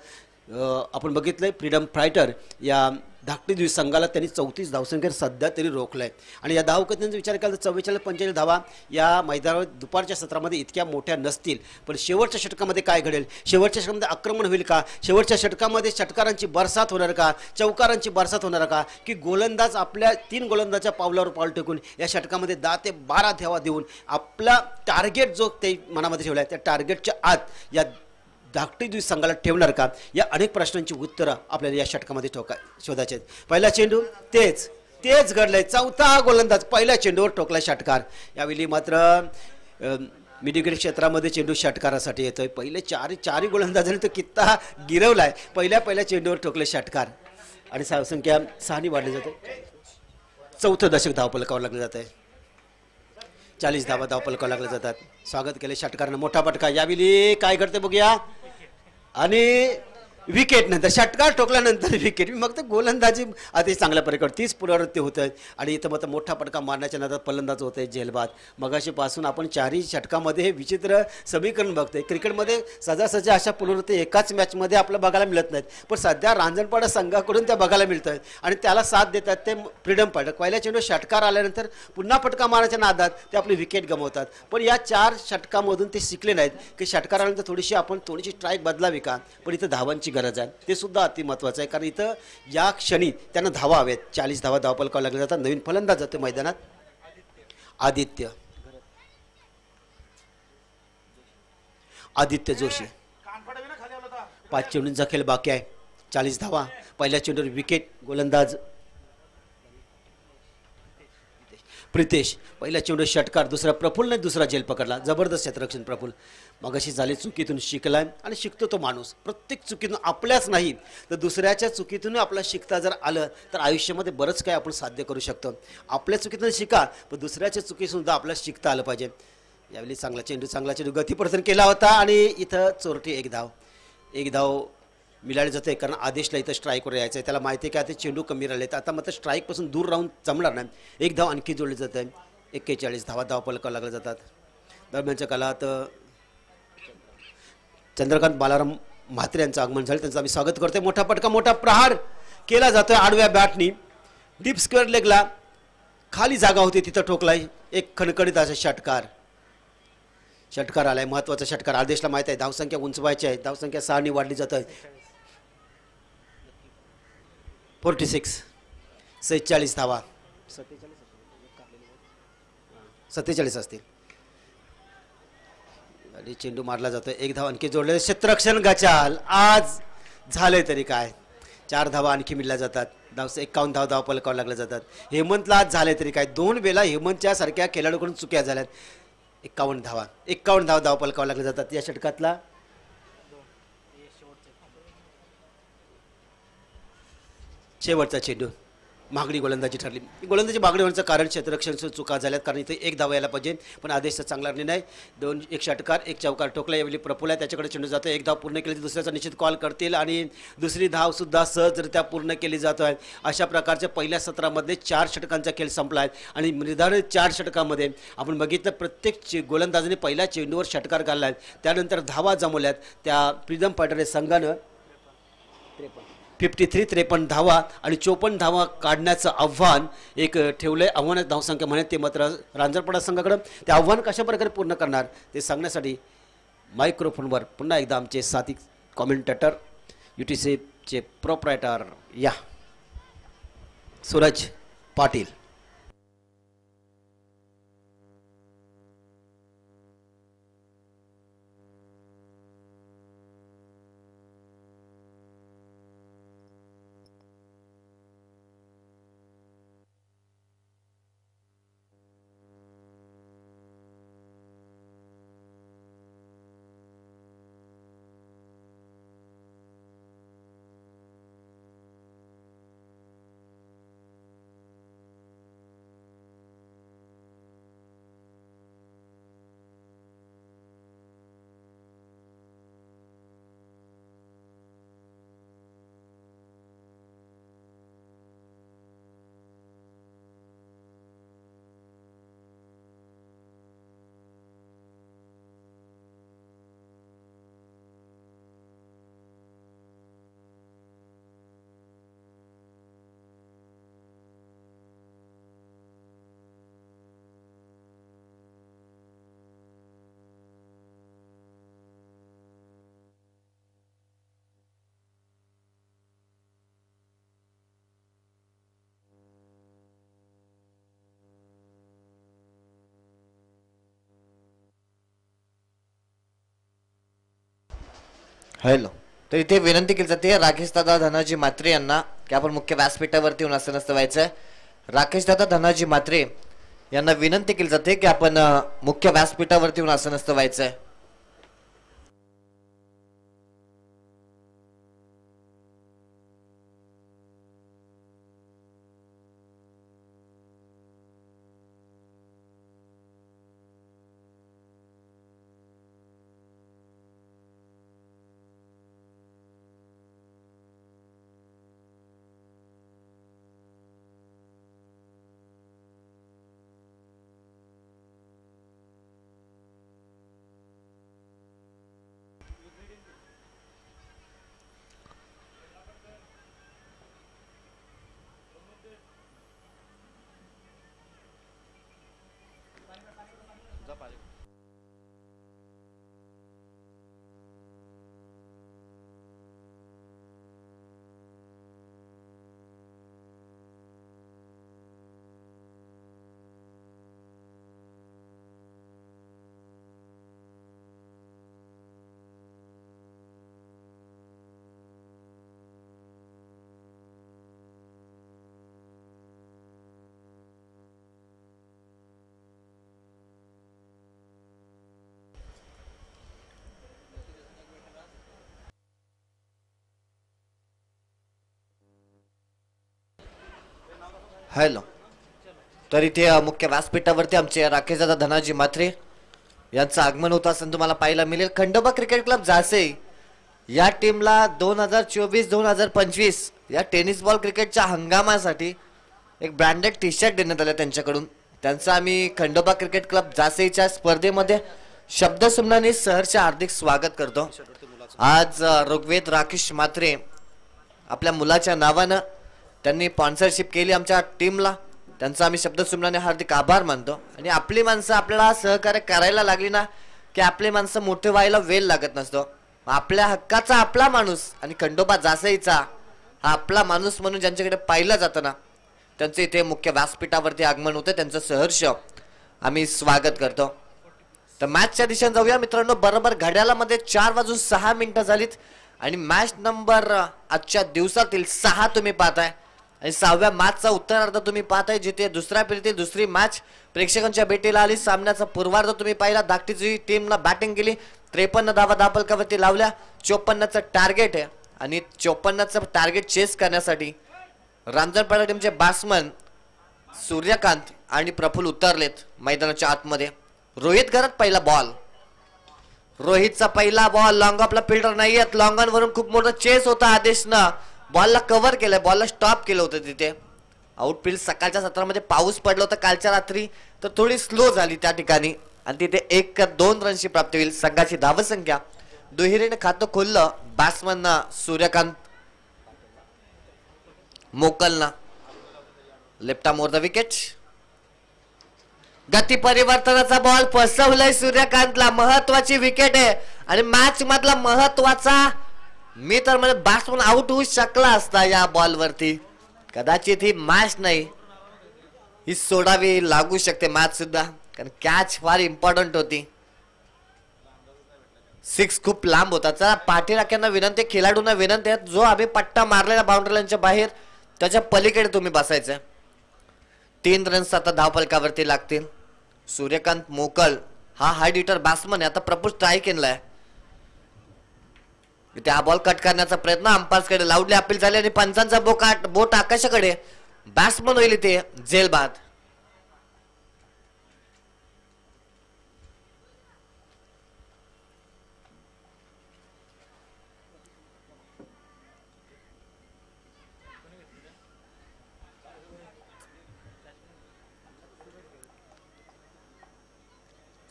आपण बघितलं आहे फ्रीडम फायटर या धाकटी द्वीप संघाला त्यांनी 34 धावसंख्येवर सध्या तरी रोखलं आहे आणि या धावकत्यांचा विचार केला तर 44-45 धावा या मैदानावर दुपारच्या सत्रामध्ये इतक्या मोठ्या नसतील पण शेवटच्या षटकामध्ये काय घडेल शेवटच्या षटकामध्ये आक्रमण होईल का शेवटच्या षटकामध्ये षटकारांची बरसात होणार का चौकारांची बरसात होणार का की गोलंदाज आपल्या 3 गोलंदाजाच्या पावलावर पाऊल टेकून या षटकामध्ये 10 ते 12 धावा देऊन आपला टार्गेट जो ते मनामध्ये ठेवला आहे त्या टार्गेटच्या आत या धाकटी द्वीप संघाला ठेवणार का या अनेक प्रश्नांची उत्तरं आपल्याला या षटकामध्ये शोधायचे आहेत पहिला चेंडू तेच घडलंय चौथा गोलंदाज पहिल्या चेंडूवर ठोकला षटकार यावेळी मात्र मिडविकेट क्षेत्रामध्ये चेंडू षटकारासाठी येतोय पहिले चारही गोलंदाजांनी तो कित्ता गिरवलाय पहिल्या चेंडूवर ठोकले षटकार आणि धावसंख्या 6 वाढली जाते चौथं दशक धावफलकावर लागलं जात आहे 40 धावा धावफलकावर लागले जातात स्वागत केले षटकारानं मोठा फटका यावेळी काय घडते बघूया आणि विकेट नंतर षटकार ठोकल्यानंतर विकेट मी मग गोलंदाजी अतिशय चांगल्या प्रकारे तीच पुनरावृत्ती होत आहे आणि इथं मात्र मोठा फटका मारण्याच्या नंतर फलंदाज होत आहे झेलबाद मगाशीपासून आपण 4ही षटकामध्ये हे विचित्र समीकरण बघतोय क्रिकेटमध्ये सहजासहजी अशा पुनरावृत्ती एकाच मॅचमध्ये आपल्याला बघायला मिळत नाहीत पण सध्या रांजणपाडा संघाकडून त्या बघायला मिळत आहेत आणि त्याला साथ देतात ते फ्रीडम फायटर पहिल्या चेंडू षटकार आल्यानंतर पुन्हा फटका मारण्याच्या नादात ते आपली विकेट गमावतात पण या 4 षटकामधून ते शिकले नाहीत की षटकार आल्यानंतर आपण थोडीशी स्ट्राईक बदलावी का पण इथं धावांची गरज आहे ते सुद्धा अति महत्त्वाचं आहे कारण इथं या क्षणी त्यांना धावा हव्यात 40 धावा धावफलकावर लागले जातात नवीन फलंदाज जाते मैदानात आदित्य जोशी 5 चेंडूंचा खेळ बाकी आहे 40 धावा पहिल्या चेंडूवर विकेट गोलंदाज प्रितेश पहिल्या चेंडू षटकार दुसरा प्रफुल्लने दुसरा झेल पकडला जबरदस्त क्षेत्ररक्षण प्रफुल्ल मगाशी झाली चुकीतून शिकलाय आणि शिकतो तो माणूस प्रत्येक चुकीतून आपल्याच नाही तर दुसऱ्याच्या चुकीतून आपला शिकता जर आलं तर आयुष्यामध्ये बरंच काय आपण साध्य करू शकतो आपल्या चुकीतून शिका पण दुसऱ्याच्या चुकीसुद्धा आपल्याला शिकता आलं पाहिजे यावेळी चांगला चेंडू गतीप्रदर्शन केला होता आणि इथं चोरटी एक धाव मिळाली जाते कारण आदेशला इथं स्ट्राईकवर यायचं आहे त्याला माहिती आहे की आता चेंडू कमी राहिले तर आता मात्र स्ट्राईकपासून दूर राहून जमणार नाही एक धाव आणखी जोडली जात आहे 41 धावा धावफलकावर लागल्या जातात दरम्यानच्या काळात चंद्रकांत बालाराम म्हात्रे यांचं आगमन झालं त्यांचं आम्ही स्वागत करतोय मोठा फटका मोठा प्रहार केला जातोय आडव्या बॅटनी डीप स्क्वेअर लेगला खाली जागा होती तिथं ठोकलाय एक खणखणीत असा षटकार आलाय महत्त्वाचा षटकार आदेशला माहिती आहे धावसंख्या उंचवायची आहे धावसंख्या 6 वाढली जात आहे 46 धावा 47 असतील आणि चेंडू मारला जातोय एक धाव आणखी जोडले क्षेत्ररक्षण गचाल आज झाले तरी काय 4 धावा आणखी मिळल्या जातात 51 धाव फलकावर लागल्या जातात. हेमंतला आज झाले तरी काय 2 वेळा हेमंतच्या सारख्या खेळाडूकडून चुक्या झाल्यात. 51 धाव फलकावर लागल्या जातात. या षटकातला शेवटचा चेंडू मागणी गोलंदाजी ठरली. गोलंदाजी मागणी होण्याचं कारण क्षेत्ररक्षण चुका झाल्यात, कारण इथे 1 धाव यायला पाहिजे, पण आदेशचा चांगला निर्णय. 1 षटकार 1 चौकार ठोकला. यावेळी प्रफुल्ल त्याच्याकडे चेंडू जातो. 1 धाव पूर्ण केली दुसऱ्याचा निश्चित कॉल करतील आणि दुसरी धाव सुद्धा सहजरित्या पूर्ण केली जातो आहे. अशा प्रकारच्या पहिल्या सत्रामध्ये 4 षटकांचा खेळ संपला आहे आणि निर्धारित 4 षटकामध्ये आपण बघितलं प्रत्येक गोलंदाजाने पहिल्या चेंडूवर षटकार घालला आहे. त्यानंतर धावा जमवल्यात. त्या फ्रीडम फायटर संघानं 53 धावा आणि 54 धावा काढण्याचं आव्हान एक ठेवलंय. आव्हानात धावसंख्या म्हणत ते मात्र रांजणपाडा संघाकडं ते आव्हान कशा प्रकारे पूर्ण करणार ते सांगण्यासाठी मायक्रोफोनवर पुन्हा एकदा आमचे साथी कॉमेंटेटर UTCचे प्रोप्रायटर या सूरज पाटील. हॅलो. तर इथे विनंती केली जाते राकेश दादा धनाजी म्हात्रे यांना की आपण मुख्य व्यासपीठावरती येऊन असं नसतं व्हायचं. राकेश दादा धनाजी म्हात्रे यांना विनंती केली जाते की आपण मुख्य व्यासपीठावरती येऊन असं नसतं व्हायचं. हॅलो. तर इथे मुख्य व्यासपीठावरती आमचे राकेश दादा धनाजी म्हात्रे यांचं आगमन होत असताना तुम्हाला पाहायला मिळेल. खंडोबा क्रिकेट क्लब जासे या टीमला 2024-2025 या टेनिस बॉल क्रिकेटच्या हंगामासाठी एक ब्रँडेड टी-शर्ट देण्यात आलं त्यांच्याकडून. त्यांचं आम्ही खंडोबा क्रिकेट क्लब जासेच्या स्पर्धेमध्ये शब्दसुमनाने सहर्ष हार्दिक स्वागत करतो. आज ऋग्वेद राकेश म्हात्रे आपल्या मुलाच्या नावानं त्यांनी स्पॉन्सरशिप केली आमच्या टीमला. त्यांचा आम्ही शब्दसुमनाने हार्दिक आभार मानतो. आणि आपली माणसं आपल्याला सहकार्य करायला लागली ना की आपली माणसं मोठे व्हायला वेळ लागत नसतो. आपल्या हक्काचा आपला माणूस आणि खंडोबा जासईचा हा आपला माणूस म्हणून ज्यांच्याकडे पाहिलं जातं ना त्यांचं इथे मुख्य व्यासपीठावरती आगमन होतं. त्यांचं सहर्ष आम्ही स्वागत करतो. तर मॅचच्या दिशेने जाऊया मित्रांनो. बरोबर घड्याळामध्ये 4:06 झालीत आणि मॅच नंबर आजच्या दिवसातील 6 तुम्ही पाहताय. आणि 6व्या मॅचचा उत्तरार्ध तुम्ही पाहताय, जिथे दुसऱ्या फेरीतील दुसरी मॅच प्रेक्षकांच्या भेटीला आली. सामन्याचा पूर्वार्ध तुम्ही पाहिला. धाकटीची टीमला बॅटिंग केली, 53 धावा धापलकावरती लावल्या. 54चं टार्गेट आहे आणि 54चं टार्गेट चेस करण्यासाठी रांजणपाडा टीमचे बॅट्समन सूर्यकांत आणि प्रफुल्ल उतरलेत मैदानाच्या आतमध्ये. रोहित करत पहिला बॉल. रोहितचा पहिला बॉल. लॉंग ऑफला फिल्डर नाही आहेत. लॉंग ऑन वरून खूप मोठा चेस होता. आदेशनं बॉलला कव्हर केलंय, बॉलला स्टॉप केलं होतं तिथे. आउटफील्ड सकाळच्या सत्रामध्ये पाऊस पडला होता कालच्या रात्री, तर थोडी स्लो झाली त्या ठिकाणी आणि तिथे 1-2 रनची प्राप्ती होईल. संघाची धावसंख्या दुहेरीने खातं खोललं बॅट्समन सूर्यकांत मोकलना. Left arm over the wicket. गती परिवर्तनाचा बॉल फसवलाय सूर्यकांतला. महत्वाची विकेट आहे आणि मॅच मधला महत्वाचा, मी तर म्हणजे बॅट्समन आउट होऊ शकला असता या बॉल वरती. कदाचित ही मॅच नाही, ही सोडावी लागू शकते मॅच सुद्धा, कारण कॅच फार इम्पॉर्टंट होती. 6 खूप लांब होता. चला पाठीराख्यांना विनंती, खेळाडूंना विनंती आहे, जो आम्ही पट्टा मारलेला बाउंड्री लाईनच्या बाहेर त्याच्या पलीकडे तुम्ही बसायचं. 3 रन्स आता धावफलकावरती लागतील. सूर्यकांत मोकल हा हार्ड हिटर बॅट्समन आहे. आता प्रपोज ट्राय केलाय, इथे हा बॉल कट करण्याचा प्रयत्न अंपायर्सकडे. लाऊडली अपील झाली आणि पंचांचा बोट आकाशाकडे. बॅट्समन होईल इथे झेल बाद.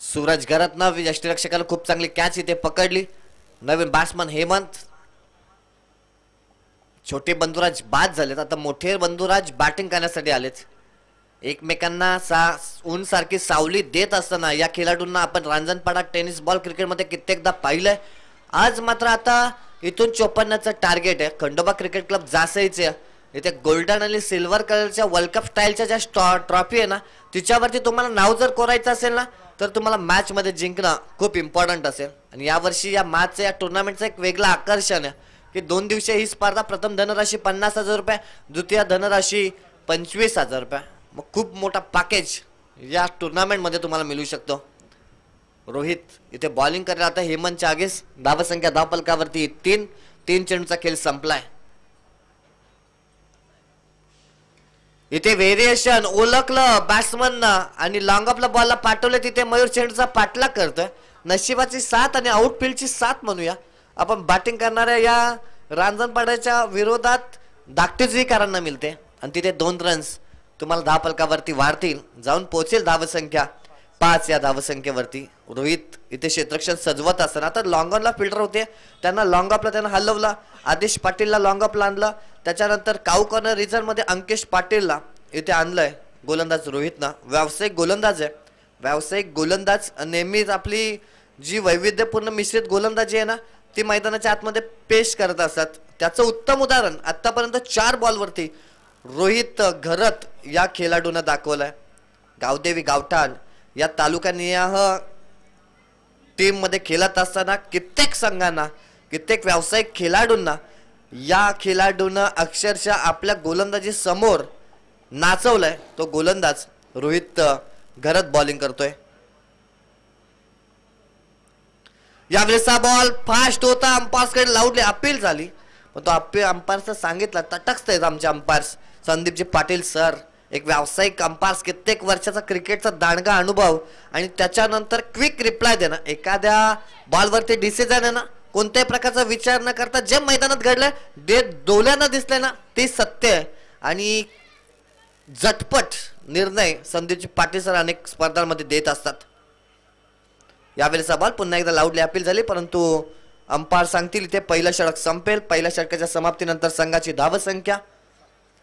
सूरज घरातनं यष्टीरक्षकाला खूप चांगली कॅच इथे पकडली. नवीन बॅट्समन हेमंत. छोटे बंधुराज बाद झालेत, आता मोठे बंधुराज बॅटिंग करण्यासाठी आलेत. एकमेकांना ऊन सारखी सावली देत असताना या खेळाडूंना आपण रांजणपाडा टेनिस बॉल क्रिकेटमध्ये कित्येकदा पाहिलंय. आज मात्र आता इथून 54चं टार्गेट आहे. खंडोबा क्रिकेट क्लब जासईचे इथे गोल्डन आणि सिल्वर कलरच्या वर्ल्ड कप स्टाईलच्या ज्या ट्रॉफी आहे ना, तिच्यावरती तुम्हाला नाव जर कोरायचं असेल ना, तर तुम्हाला मॅच मध्ये जिंकणं खूप इम्पॉर्टंट असेल. आणि यावर्षी या मॅचचं, या टुर्नामेंटचं एक वेगळं आकर्षण आहे की 2 दिवसीय ही स्पर्धा. प्रथम धनराशी 50,000 रुपये, द्वितीय धनराशी 25,000 रुपये. मग खूप मोठा पॅकेज या टुर्नामेंट मध्ये तुम्हाला मिळू शकतो. रोहित इथे बॉलिंग करायला आता हेमंतच्या आगेस. धावसंख्या धावफलकावरती 3 चेंडूचा खेळ संपलाय. इथे व्हेरिएशन ओळखलं बॅट्समन आणि लॉंग ऑफला बॉलला पाठवले. तिथे मयूर चेंडूचा पाठलाग करतोय. नशिबाची साथ आणि आउटफील्डची साथ म्हणूया आपण बॅटिंग करणाऱ्या या रांजणपाड्याच्या विरोधात धाकटीचीकारांना मिळते आणि तिथे 2 रन्स तुम्हाला धावफलकावरती वाढतील. जाऊन पोहोचेल धावसंख्या 5 या धावसंख्येवरती. रोहित इथे क्षेत्ररक्षण सजवत असताना आता लॉंग ऑनला फिल्डर होते, त्यांना लॉंग ऑफला त्यांना हलवलं. आदेश पाटीलला लॉंग ऑफला आणलं. त्याच्यानंतर काऊ कॉर्नर रिझन मध्ये अंकेश पाटीलला इथे आणलंय. गोलंदाज रोहितनं व्यावसायिक गोलंदाज आहे. व्यावसायिक गोलंदाज नेहमीच आपली जी वैविध्यपूर्ण मिश्रित गोलंदाजी आहे ना, ती मैदानाच्या आतमध्ये पेश करत असतात. त्याचं उत्तम उदाहरण आतापर्यंत 4 बॉलवरती रोहित घरत या खेळाडूंना दाखवलंय. गावदेवी गावठाण या तालुकानिहाय टीम मध्ये खेळत असताना कित्येक संघांना, कित्येक व्यावसायिक खेळाडूंना या खेळाडूंना अक्षरशः आपल्या गोलंदाजी समोर नाचवलंय. तो गोलंदाज रोहित घरत बॉलिंग करतोय. यावेळेचा बॉल फास्ट होता. अंपायर्सकडे लाऊडली अपील झाली, पण तो अंपायर्सचा सांगितलं तटस्थ आहेत आमचे अंपायर्स संदीपजी पाटील सर. एक व्यावसायिक अंपायर्स, कित्येक वर्षाचा क्रिकेटचा दांडगा अनुभव आणि त्याच्यानंतर क्विक रिप्लाय देणं. एखाद्या बॉलवरती डिसिजन आहे ना, कोणत्याही प्रकारचा विचार न करता जे मैदानात घडलंय ते डोळ्यांना दिसलंय ना, ते सत्य आहे. आणि झटपट निर्णय संदीपजी पाटील सर अनेक स्पर्धांमध्ये देत असतात. यावेळेचा बॉल पुन्हा एकदा लाऊडली अपील झाली, परंतु अंपायर सांगतील इथे पहिलं षटक संपेल. पहिल्या षटकाच्या समाप्तीनंतर संघाची धावसंख्या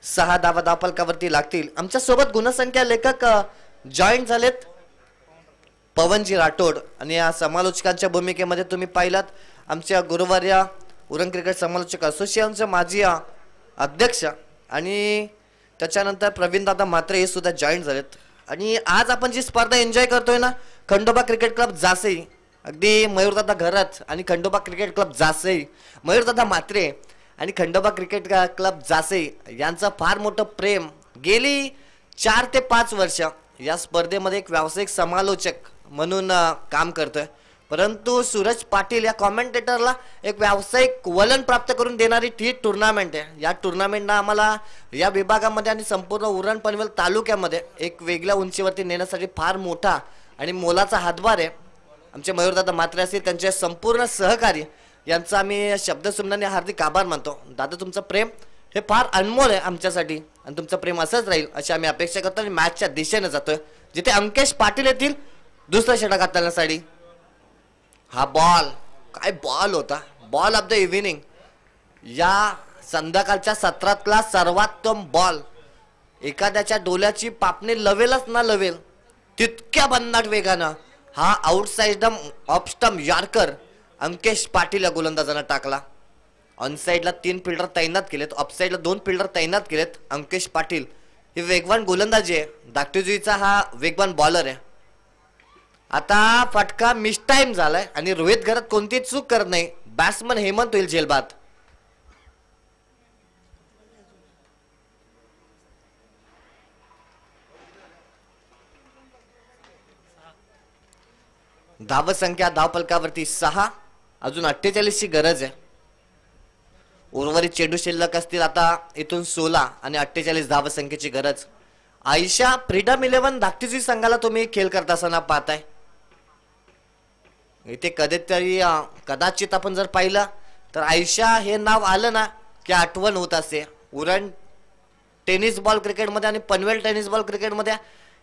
6 धावा धावफलकावरती लागतील. आमच्या सोबत गुणसंख्या लेखक जॉईंट झालेत पवनजी राठोड आणि या समालोचकांच्या भूमिकेमध्ये तुम्ही पाहिलात आमच्या गुरुवार्या उरण क्रिकेट समालोचक असोसिएशनचे माजी अध्यक्ष आणि त्याच्यानंतर प्रवीण दादा म्हात्रे हे सुद्धा जॉईन झालेत. आणि आज आपण जी स्पर्धा एन्जॉय करतोय ना, खंडोबा क्रिकेट क्लब जासई, अगदी मयूरदादा घरात आणि खंडोबा क्रिकेट क्लब जासई, मयूरदादा म्हात्रे आणि खंडोबा क्रिकेट क्लब जासे यांचं फार मोठं प्रेम गेली 4 ते 5 वर्ष या स्पर्धेमध्ये एक व्यावसायिक समालोचक म्हणून काम करतोय. परंतु सूरज पाटील या कॉमेंटेटरला एक व्यावसायिक वलन प्राप्त करून देणारी ही टुर्नामेंट आहे. या टुर्नामेंटला आम्हाला या विभागामध्ये आणि संपूर्ण उरण पनवेल तालुक्यामध्ये एक वेगळ्या उंचीवरती नेण्यासाठी फार मोठा आणि मोलाचा हातभार आहे. आमचे मयूरदादा म्हात्रे असतील त्यांचे संपूर्ण सहकारी यांचं आम्ही शब्दसुमनाने हार्दिक आभार मानतो. दादा तुमचं प्रेम हे फार अनमोल आहे आमच्यासाठी आणि तुमचं प्रेम असंच राहील अशी आम्ही अपेक्षा करतो. आणि मॅचच्या दिशेने जातोय जिथे अंकेश पाटील येतील दुसरा षटक हाताळण्यासाठी. हा बॉल काय बॉल होता, बॉल ऑफ द इव्हिनिंग. या संध्याकाळच्या सत्रातला सर्वोत्तम बॉल. एखाद्याच्या डोल्याची पापणी लवेलच ना लवेल तितक्या भन्नाट वेगानं हा outside off stump yorker Ankesh Patil या गोलंदाजानं टाकला. ऑन साइडला 3 फिल्डर तैनात केलेत, ऑफ साइडला 2 फिल्डर तैनात केलेत. अंकेश पाटील हे वेगवान गोलंदाजी आहे, धाकटीजुईचा हा वेगवान बॉलर आहे. आता फटका मिस टाइम झालाय आणि रोहित घरात कोणती चूक करत नाही. बॅट्समन हेमंत होईल जेलबाद. धावसंख्या धावफलकावरती 6, अजून 48 ची गरज आहे. उर्वरित चेंडू शिल्लक असतील आता इथून 16 आणि 48 धावसंख्येची गरज. आयशा फ्रीडम 11 धाकटीजुई संघाला तुम्ही खेळ करत असताना पाहताय. इथे कधीतरी कदाचित आपण जर पाहिलं तर आयशा हे नाव आलं ना की आठवण होत असते. उरण टेनिस बॉल क्रिकेटमध्ये आणि पनवेल टेनिस बॉल क्रिकेटमध्ये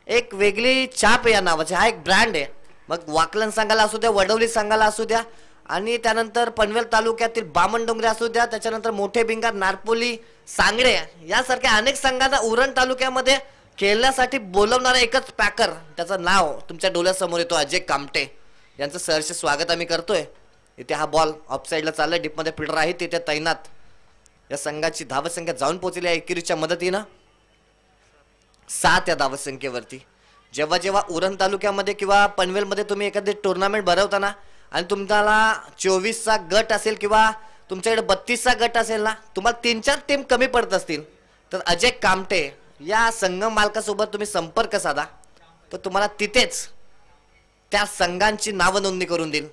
एक वेगळी छाप आहे या नावाची. हा एक ब्रँड आहे. मग वाकलन संघाला असू द्या, वडवली संघाला असू द्या आणि त्यानंतर पनवेल तालुक्यातील बामणडोंगरे असू द्या, त्याच्यानंतर मोठे भिंगार, नारपोली, सांगडे यासारख्या अनेक संघांना उरण तालुक्यामध्ये खेळण्यासाठी बोलवणारा एकच पॅकर, त्याचं नाव तुमच्या डोळ्यासमोर येतो, अजय कामटे यांचं सहर्ष स्वागत आम्ही करतोय. इथे हा बॉल ऑफ साइडला चाललाय, डीपमध्ये फिल्डर आहे तिथे तैनात. या संघाची धावसंख्या जाऊन पोहोचली आहे एकेरीच्या मदतीनं 7 या धावसंख्येवरती. जेव्हा जेव्हा उरण तालुक्यामध्ये किंवा पनवेलमध्ये तुम्ही एखादी टुर्नामेंट भरवताना आणि तुम्हाला 24चा गट असेल किंवा तुमच्याकडे 32चा गट असेल ना, तुम्हाला 3-4 टीम कमी पडत असतील तर अजय कामटे या संघ मालकासोबत तुम्ही संपर्क साधा तर तुम्हाला तिथेच त्या संघांची नाव नोंदणी करून देईल.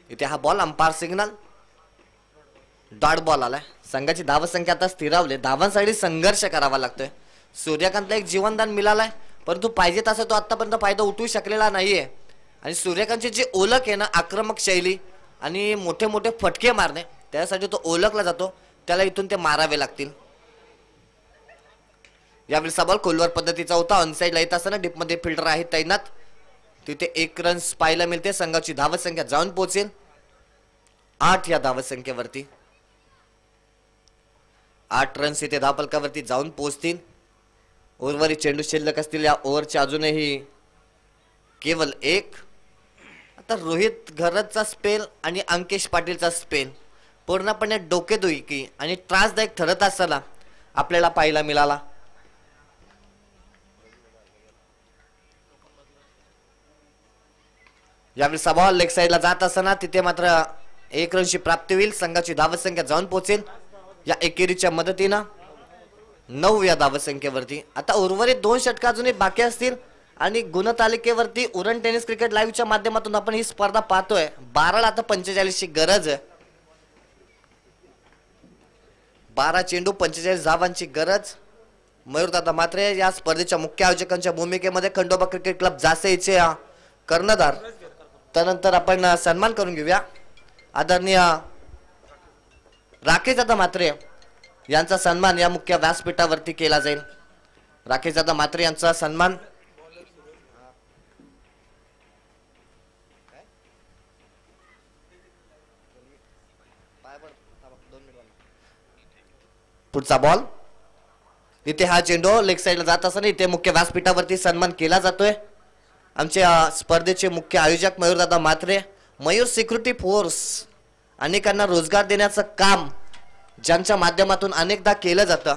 इथे हा ball umpire signal, dot ball आलाय. संघाची धावसंख्या आता स्थिरावली. धावांसाठी संघर्ष करावा लागतोय. सूर्यकांतला एक जीवनदान मिळालंय परंतु पाहिजे तसं तो आतापर्यंत फायदा उठवू शकलेला नाहीये. आणि सूर्यकांतची जी ओळख आहे ना, आक्रमक शैली आणि मोठे मोठे फटके मारणे, त्यासाठी तो ओळखला जातो. त्याला इथून ते मारावे लागतील. यावेळी बॉल खोलवर पद्धतीचा होता. ऑनसाइडला येत असताना डीपमध्ये फिल्डर आहे तैनात. तिथे 1 रन्स पाहायला मिळते. संघाची धावसंख्या जाऊन पोहोचेल 8 या धावसंख्येवरती. 8 रन्स इथे धावफलकावरती जाऊन पोहोचतील. उर्वरित चेंडू शिल्लक असतील या ओव्हरच्या अजूनही केवळ 1. आता रोहित घरतचा स्पेल आणि अंकेश पाटीलचा स्पेल पूर्णपणे डोकेदुखी आणि त्रासदायक ठरत असताना आपल्याला पाहायला मिळाला. यावेळी बॉल लेग साइडला जात असताना तिथे मात्र 1 रनची प्राप्ती होईल. संघाची धावसंख्या जाऊन पोहोचेल या एकेरीच्या मदतीनं 9 या धावसंख्येवरती. आता उर्वरित 2 षटक अजूनही बाकी असतील आणि गुणतालिकेवरती उरण टेनिस क्रिकेट लाईव्हच्या माध्यमातून आपण ही स्पर्धा पाहतोय. 12ला आता 45 ची गरज आहे. 12 चेंडू 45 धावांची गरज. मयूरदादा म्हात्रे या स्पर्धेच्या मुख्य आयोजकांच्या भूमिकेमध्ये खंडोबा क्रिकेट क्लब जासेचे कर्णधार. त्यानंतर आपण सन्मान करून घेऊया आदरणीय राकेशदादा म्हात्रे यांचा सन्मान या मुख्य व्यासपीठावरती केला जाईल. राकेशदादा म्हात्रे यांचा सन्मान पुढचा बॉल. इथे हा चेंडू लेग साइडला जात असताना इथे मुख्य व्यासपीठावरती सन्मान केला जातोय. आमचे स्पर्धेचे मुख्य आयोजक मयूरदादा म्हात्रे. मयूर सिक्युरिटी फोर्स अनेकांना रोजगार देण्याचं काम ज्यांच्या माध्यमातून अनेकदा केलं जातं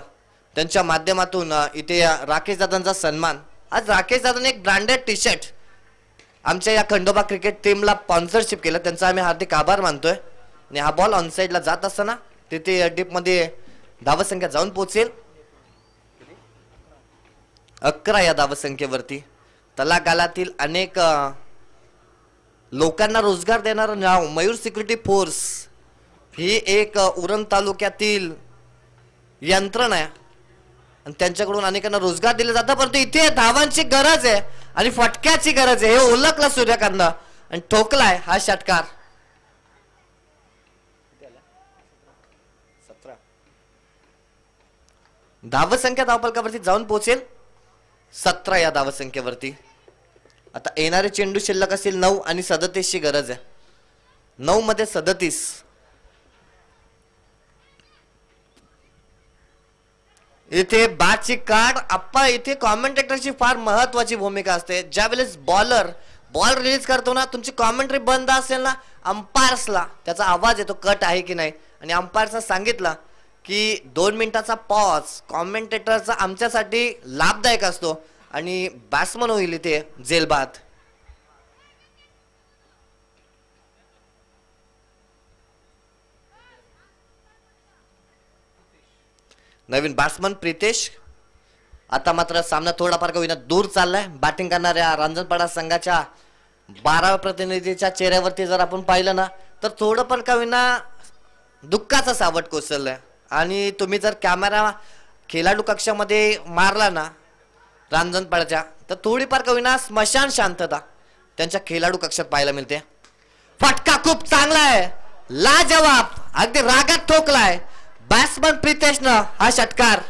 त्यांच्या माध्यमातून इथे राकेश दादांचा सन्मान. आज राकेश दादांनी एक ब्रँडेड टी शर्ट आमच्या या खंडोबा क्रिकेट टीमला स्पॉन्सरशिप केलं, त्यांचा आम्ही हार्दिक आभार मानतोय. आणि हा बॉल ऑन साइडला जात असताना तिथे डीप मध्ये धावसंख्या जाऊन पोहोचेल 11 या धावसंख्येवरती. तलागालातील अनेक लोकांना रोजगार देणारं नाव मयूर सिक्युरिटी फोर्स ही एक उरण तालुक्यातील यंत्रणा आहे आणि त्यांच्याकडून अनेकांना रोजगार दिले जातात. परंतु इथे धावांची गरज आहे आणि फटक्याची गरज आहे. हे ओळखला सूर्यकांत आणि ठोकलाय हा षटकार. 17 धावसंख्या धावफलकावरती जाऊन पोहोचेल 17 या धावसंख्येवरती. आता येणारे चेंडू शिल्लक असेल 9 आणि 37 ची गरज आहे. 9 मध्ये 37. इथे बॅटची काढ आप्पा. इथे कॉमेंटेटरची फार महत्वाची भूमिका असते. ज्यावेळेस बॉल रिलीज करतो ना, तुमची कॉमेंट्री बंद असेल ना, अंपायर्सला त्याचा आवाज येतो कट आहे की नाही आणि अंपायर्सला सांगितलं की 2 मिनिटाचा पॉज कॉमेंटेटरचा आमच्यासाठी लाभदायक असतो आणि बॅट्समन होईल इथे जेलबाद. नवीन बॅट्समन प्रितेश. आता मात्र सामना थोडाफार का होईना दूर चाललाय. बॅटिंग करणाऱ्या रांजणपाडा संघाच्या 12 प्रतिनिधीच्या चेहऱ्यावरती जर आपण पाहिलं ना, तर थोडंफार का होईना दुःखाचा सावट कोसळलाय. आणि तुम्ही जर कॅमेरा खेळाडू कक्षामध्ये मारला ना रांजणपाड्याच्या, तर थोडीफार का होईना स्मशान शांतता त्यांच्या खेळाडू कक्षात पाहायला मिळते. फटका खूप चांगला आहे, लाजवाब, अगदी रागात ठोकलाय बॅट्समन प्रितेशनं हा षटकार.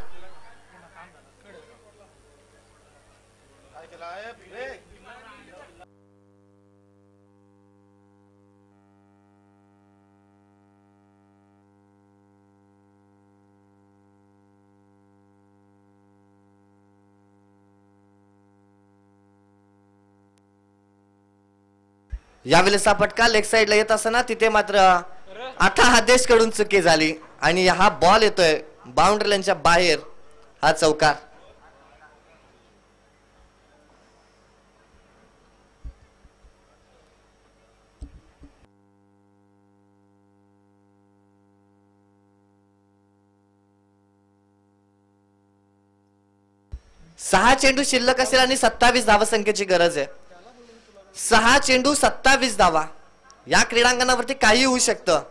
यावेळेस हा फटका लेग साइडला येत असताना तिथे मात्र आता आदेश कडून चुकी झाली आणि हा बॉल येतोय बाउंड्री लाईनच्या बाहेर. हा चौकार. सहा चेंडू शिल्लक असेल आणि 27 धावसंख्येची गरज आहे. 6 चेंडू 27 धावा. या क्रीडांगणावरती काही होऊ शकतं.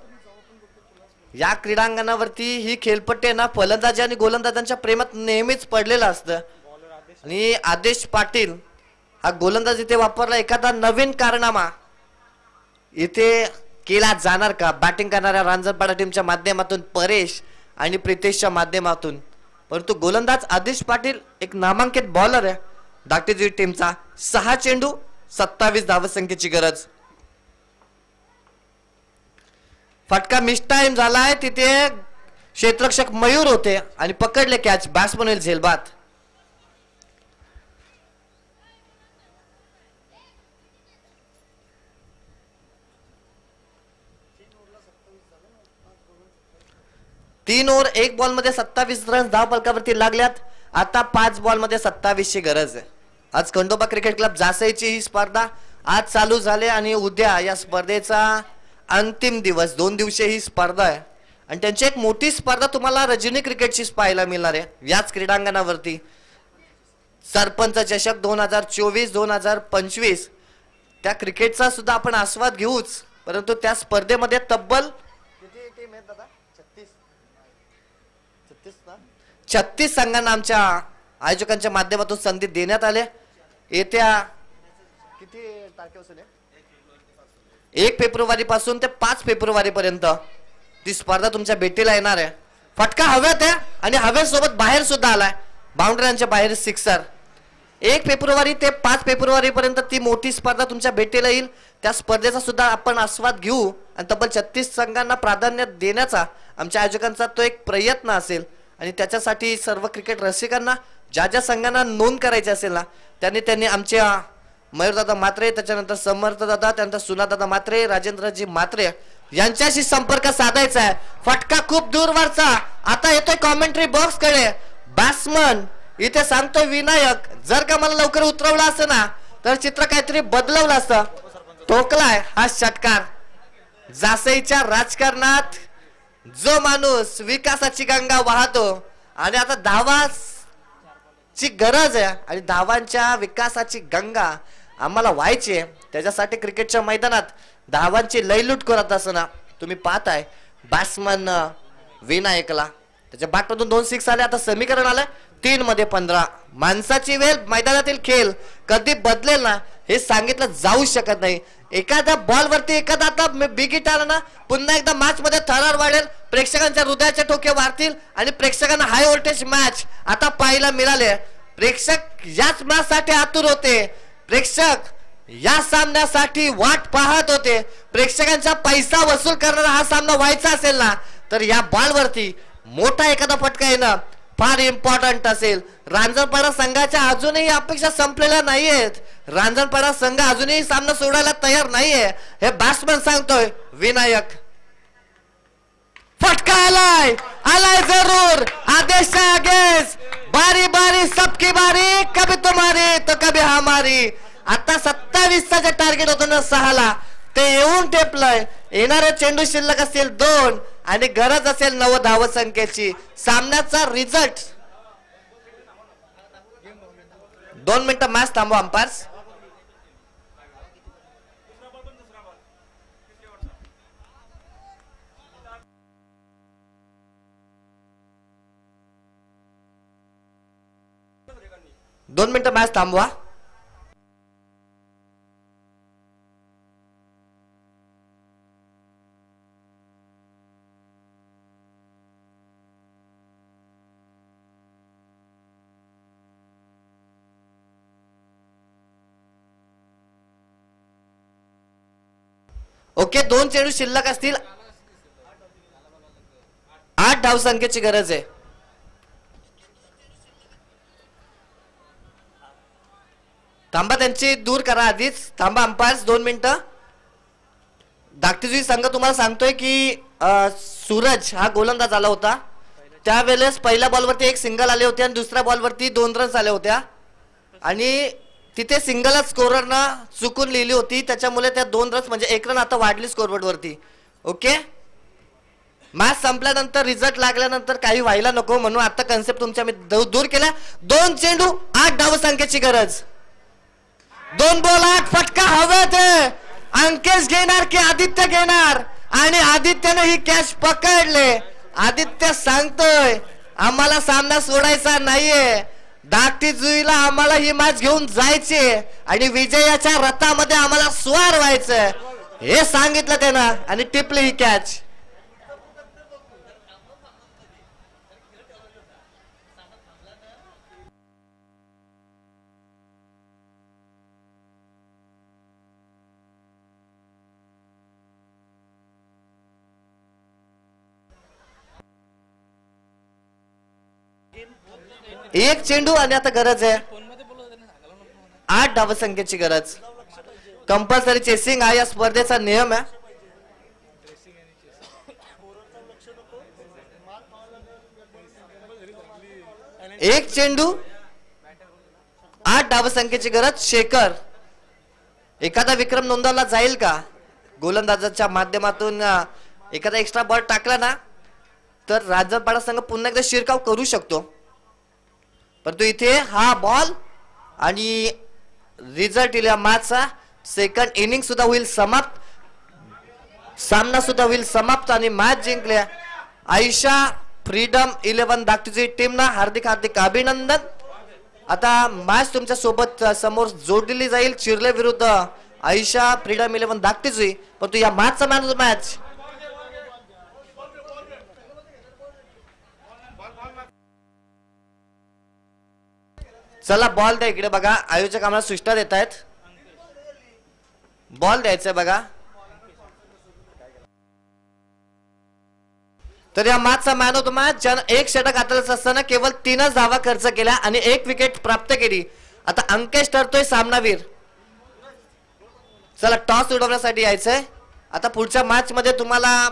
या क्रीडांगणावरती ही खेळपट्टी ना फलंदाजी आणि गोलंदाजांच्या प्रेमात नेहमीच पडलेलं असतं आणि आदेश पाटील हा गोलंदाज इथे वापरला. एखादा नवीन कारनामा इथे केला जाणार का बॅटिंग करणाऱ्या रांजणपाडा टीमच्या माध्यमातून परेश आणि प्रितेशच्या माध्यमातून. परंतु गोलंदाज आदेश पाटील एक नामांकित बॉलर आहे धाकटी टीमचा. 6 चेंडू 27 धावसंख्येची गरज. फटका मिस टाइम झालाय. तिथे क्षेत्ररक्षक मयूर होते आणि पकडले कॅच. बॅट्समन होईल झेलबाद. तीन ओव्हर 1 बॉल मध्ये 27 रन धाव फलकावरती लागल्यात. आता 5 बॉल मध्ये 27 ची गरज आहे. आज खंडोबा क्रिकेट क्लब जासईची ही स्पर्धा आज चालू झाली आणि उद्या या स्पर्धेचा अंतिम दिवस. 2 दिवसीय ही स्पर्धा आहे आणि त्यांची एक मोठी स्पर्धा तुम्हाला रजनी क्रिकेटची पाहायला मिळणार आहे याच क्रीडांगणावरती. सरपंच चषक 2024-2025 त्या क्रिकेटचा सुद्धा आपण आस्वाद घेऊच. परंतु त्या स्पर्धेमध्ये तब्बल 36 संघांना आमच्या आयोजकांच्या माध्यमातून संधी देण्यात आले. येत्या किती तारखेपासून 1 फेब्रुवारी पासून ते 5 फेब्रुवारी पर्यंत ती स्पर्धा तुमच्या भेटीला येणार आहे. फटका हव्यात आहे आणि हव्यासोबत बाहेर सुद्धा आलाय. बाउंड्रीच्या बाहेर सिक्सर. 1 फेब्रुवारी ते 5 फेब्रुवारी पर्यंत ती मोठी स्पर्धा तुमच्या भेटीला येईल. त्या स्पर्धेचा सुद्धा आपण आस्वाद घेऊ आणि तब्बल 36 संघांना प्राधान्य देण्याचा आमच्या आयोजकांचा तो एक प्रयत्न असेल आणि त्याच्यासाठी सर्व क्रिकेट रसिकांना ज्या ज्या संघांना नोंद करायची असेल ना त्यांनी आमच्या मयूरदादा मात्रे, त्याच्यानंतर समर्थदादा, त्यानंतर सुनादादा मात्रे, राजेंद्रजी मात्रे यांच्याशी संपर्क साधायचा आहे. फटका खूप दूरवरचा. आता येतोय कॉमेंट्री बॉक्स कडे. बॅट्समन इथे सांगतोय विनायक, जर का मला लवकर उतरवलं असतं ना तर चित्र काहीतरी बदलवलं असतं. ठोकलाय हा षटकार. जासईच्या राजकारणात जो माणूस विकासाची गंगा वाहतो आणि आता धावाची गरज आहे आणि धावांच्या विकासाची गंगा आम्हाला व्हायची आहे, त्याच्यासाठी क्रिकेटच्या मैदानात धावांची लयलूट करत असताना तुम्ही पाहताय बॅट्समन विनायकला त्याच्या बॅटमधून 2 6 आले. आता समीकरण आलं 3 मध्ये 15. माणसाची वेळ मैदानातील खेळ कधी बदलेल ना हे सांगितलं जाऊ शकत नाही. एखाद्या बॉल वरती एखादा आता बिगिट आला ना पुन्हा एकदा मॅच मध्ये थरार वाढेल, प्रेक्षकांच्या हृदयाचे ठोके वाढतील आणि प्रेक्षकांना हाय व्होल्टेज मॅच आता पाहायला मिळाले. प्रेक्षक याच मॅच साठी आतुर होते, प्रेक्षक या सामन्यासाठी वाट पाहत होते. प्रेक्षकांचा पैसा वसूल करणारा हा सामना व्हायचा असेल ना तर या बॉल वरती मोठा एखादा फटका येणं फार इम्पॉर्टंट असेल. रांजणपाडा संघाच्या अजूनही अपेक्षा संपलेल्या नाहीयेत. रांजणपाडा संघ अजूनही सामना सोडायला तयार नाहीये हे बॅट्समन सांगतोय विनायक. फटका आलाय आलाय जरूर आदेश आगेस. बारी बारी सबकी बारी, कभी तुम्हारी तो कभी हमारी. आता 27चा जे टार्गेट होतं ना 6ला ते येऊन टेपलंय. येणारे चेंडू शिल्लक असतील 2 आणि गरज असेल 9 धाव संख्येची. सामन्याचा रिझल्ट 2 मिनिटं मॅच थांबवा अंपायर्स. दोन मिनिटं मॅच थांबवा. ओके 2 चेंडू शिल्लक असतील. 8 धाव संख्येची गरज आहे. थांबा त्यांची दूर करा आधीच. थांबा अंपायर्स 2 मिनिटं. धाकटीजी संघ तुम्हाला सांगतोय की सूरज हा गोलंदाज आला होता त्यावेळेस पहिल्या बॉलवरती 1 सिंगल आले होते आणि दुसऱ्या बॉलवरती 2 रन्स आल्या होत्या आणि तिथे सिंगलच स्कोररनं चुकून लिहिली होती त्याच्यामुळे त्या 2 रन्स म्हणजे 1 रन आता वाढली स्कोरबोर्ड वरती. ओके मॅच संपल्यानंतर रिझल्ट लागल्यानंतर काही व्हायला नको म्हणून आता कन्सेप्ट तुमच्या मी दूर केला. 2 चेंडू 8 धाव संख्येची गरज. 2 बॉल 8 फटका हवेत. अंकेश घेणार की आदित्य घेणार आणि आदित्यने ही कॅच पकडले. आदित्य सांगतोय आम्हाला सामना सोडायचा नाहीये, धाकटी जुईला आम्हाला ही मॅच घेऊन जायची आणि विजयाच्या रथामध्ये आम्हाला स्वार व्हायचं हे सांगितलं त्यानं आणि टिपली ही कॅच. एक चेंडू आणि आता गरज आहे 8 धाव संख्येची गरज. कंपल्सरी चेसिंग हा या स्पर्धेचा नियम आहे. एक चेंडू 8 धाव संख्येची गरज. शेखर एखादा विक्रम नोंदवला जाईल का? गोलंदाजाच्या माध्यमातून एखादा एक्स्ट्रा बॉल टाकला ना तर रांजणपाडा संघ पुन्हा एकदा शिरकाव करू शकतो. परंतु इथे हा बॉल आणि रिझल्ट या मॅचचा सेकंड इनिंग सुद्धा होईल समाप्त, सामना सुद्धा होईल समाप्त आणि मॅच जिंकल्या आयशा फ्रीडम 11 धाकटीची टीमना हार्दिक हार्दिक अभिनंदन. आता मॅच तुमच्या सोबत समोर जोडली जाईल चिर्ले विरुद्ध आयशा फ्रीडम 11 धाकटीची. परंतु या मॅचचा मॅन ऑफ द मॅच चला बॉल द्या इकडे बघा. आयोजक आम्हाला सूचना देत आहेत बॉल द्यायचंय बघा. तर या मॅचचा मॅन ऑफ द मॅच ज्यानं 1 षटक हाताळत असताना केवळ 3च धावा खर्च केल्या आणि 1 विकेट प्राप्त केली. आता अंकेश ठरतोय सामनावीर. चला टॉस उडवण्यासाठी यायचंय. आता पुढच्या मॅच मध्ये तुम्हाला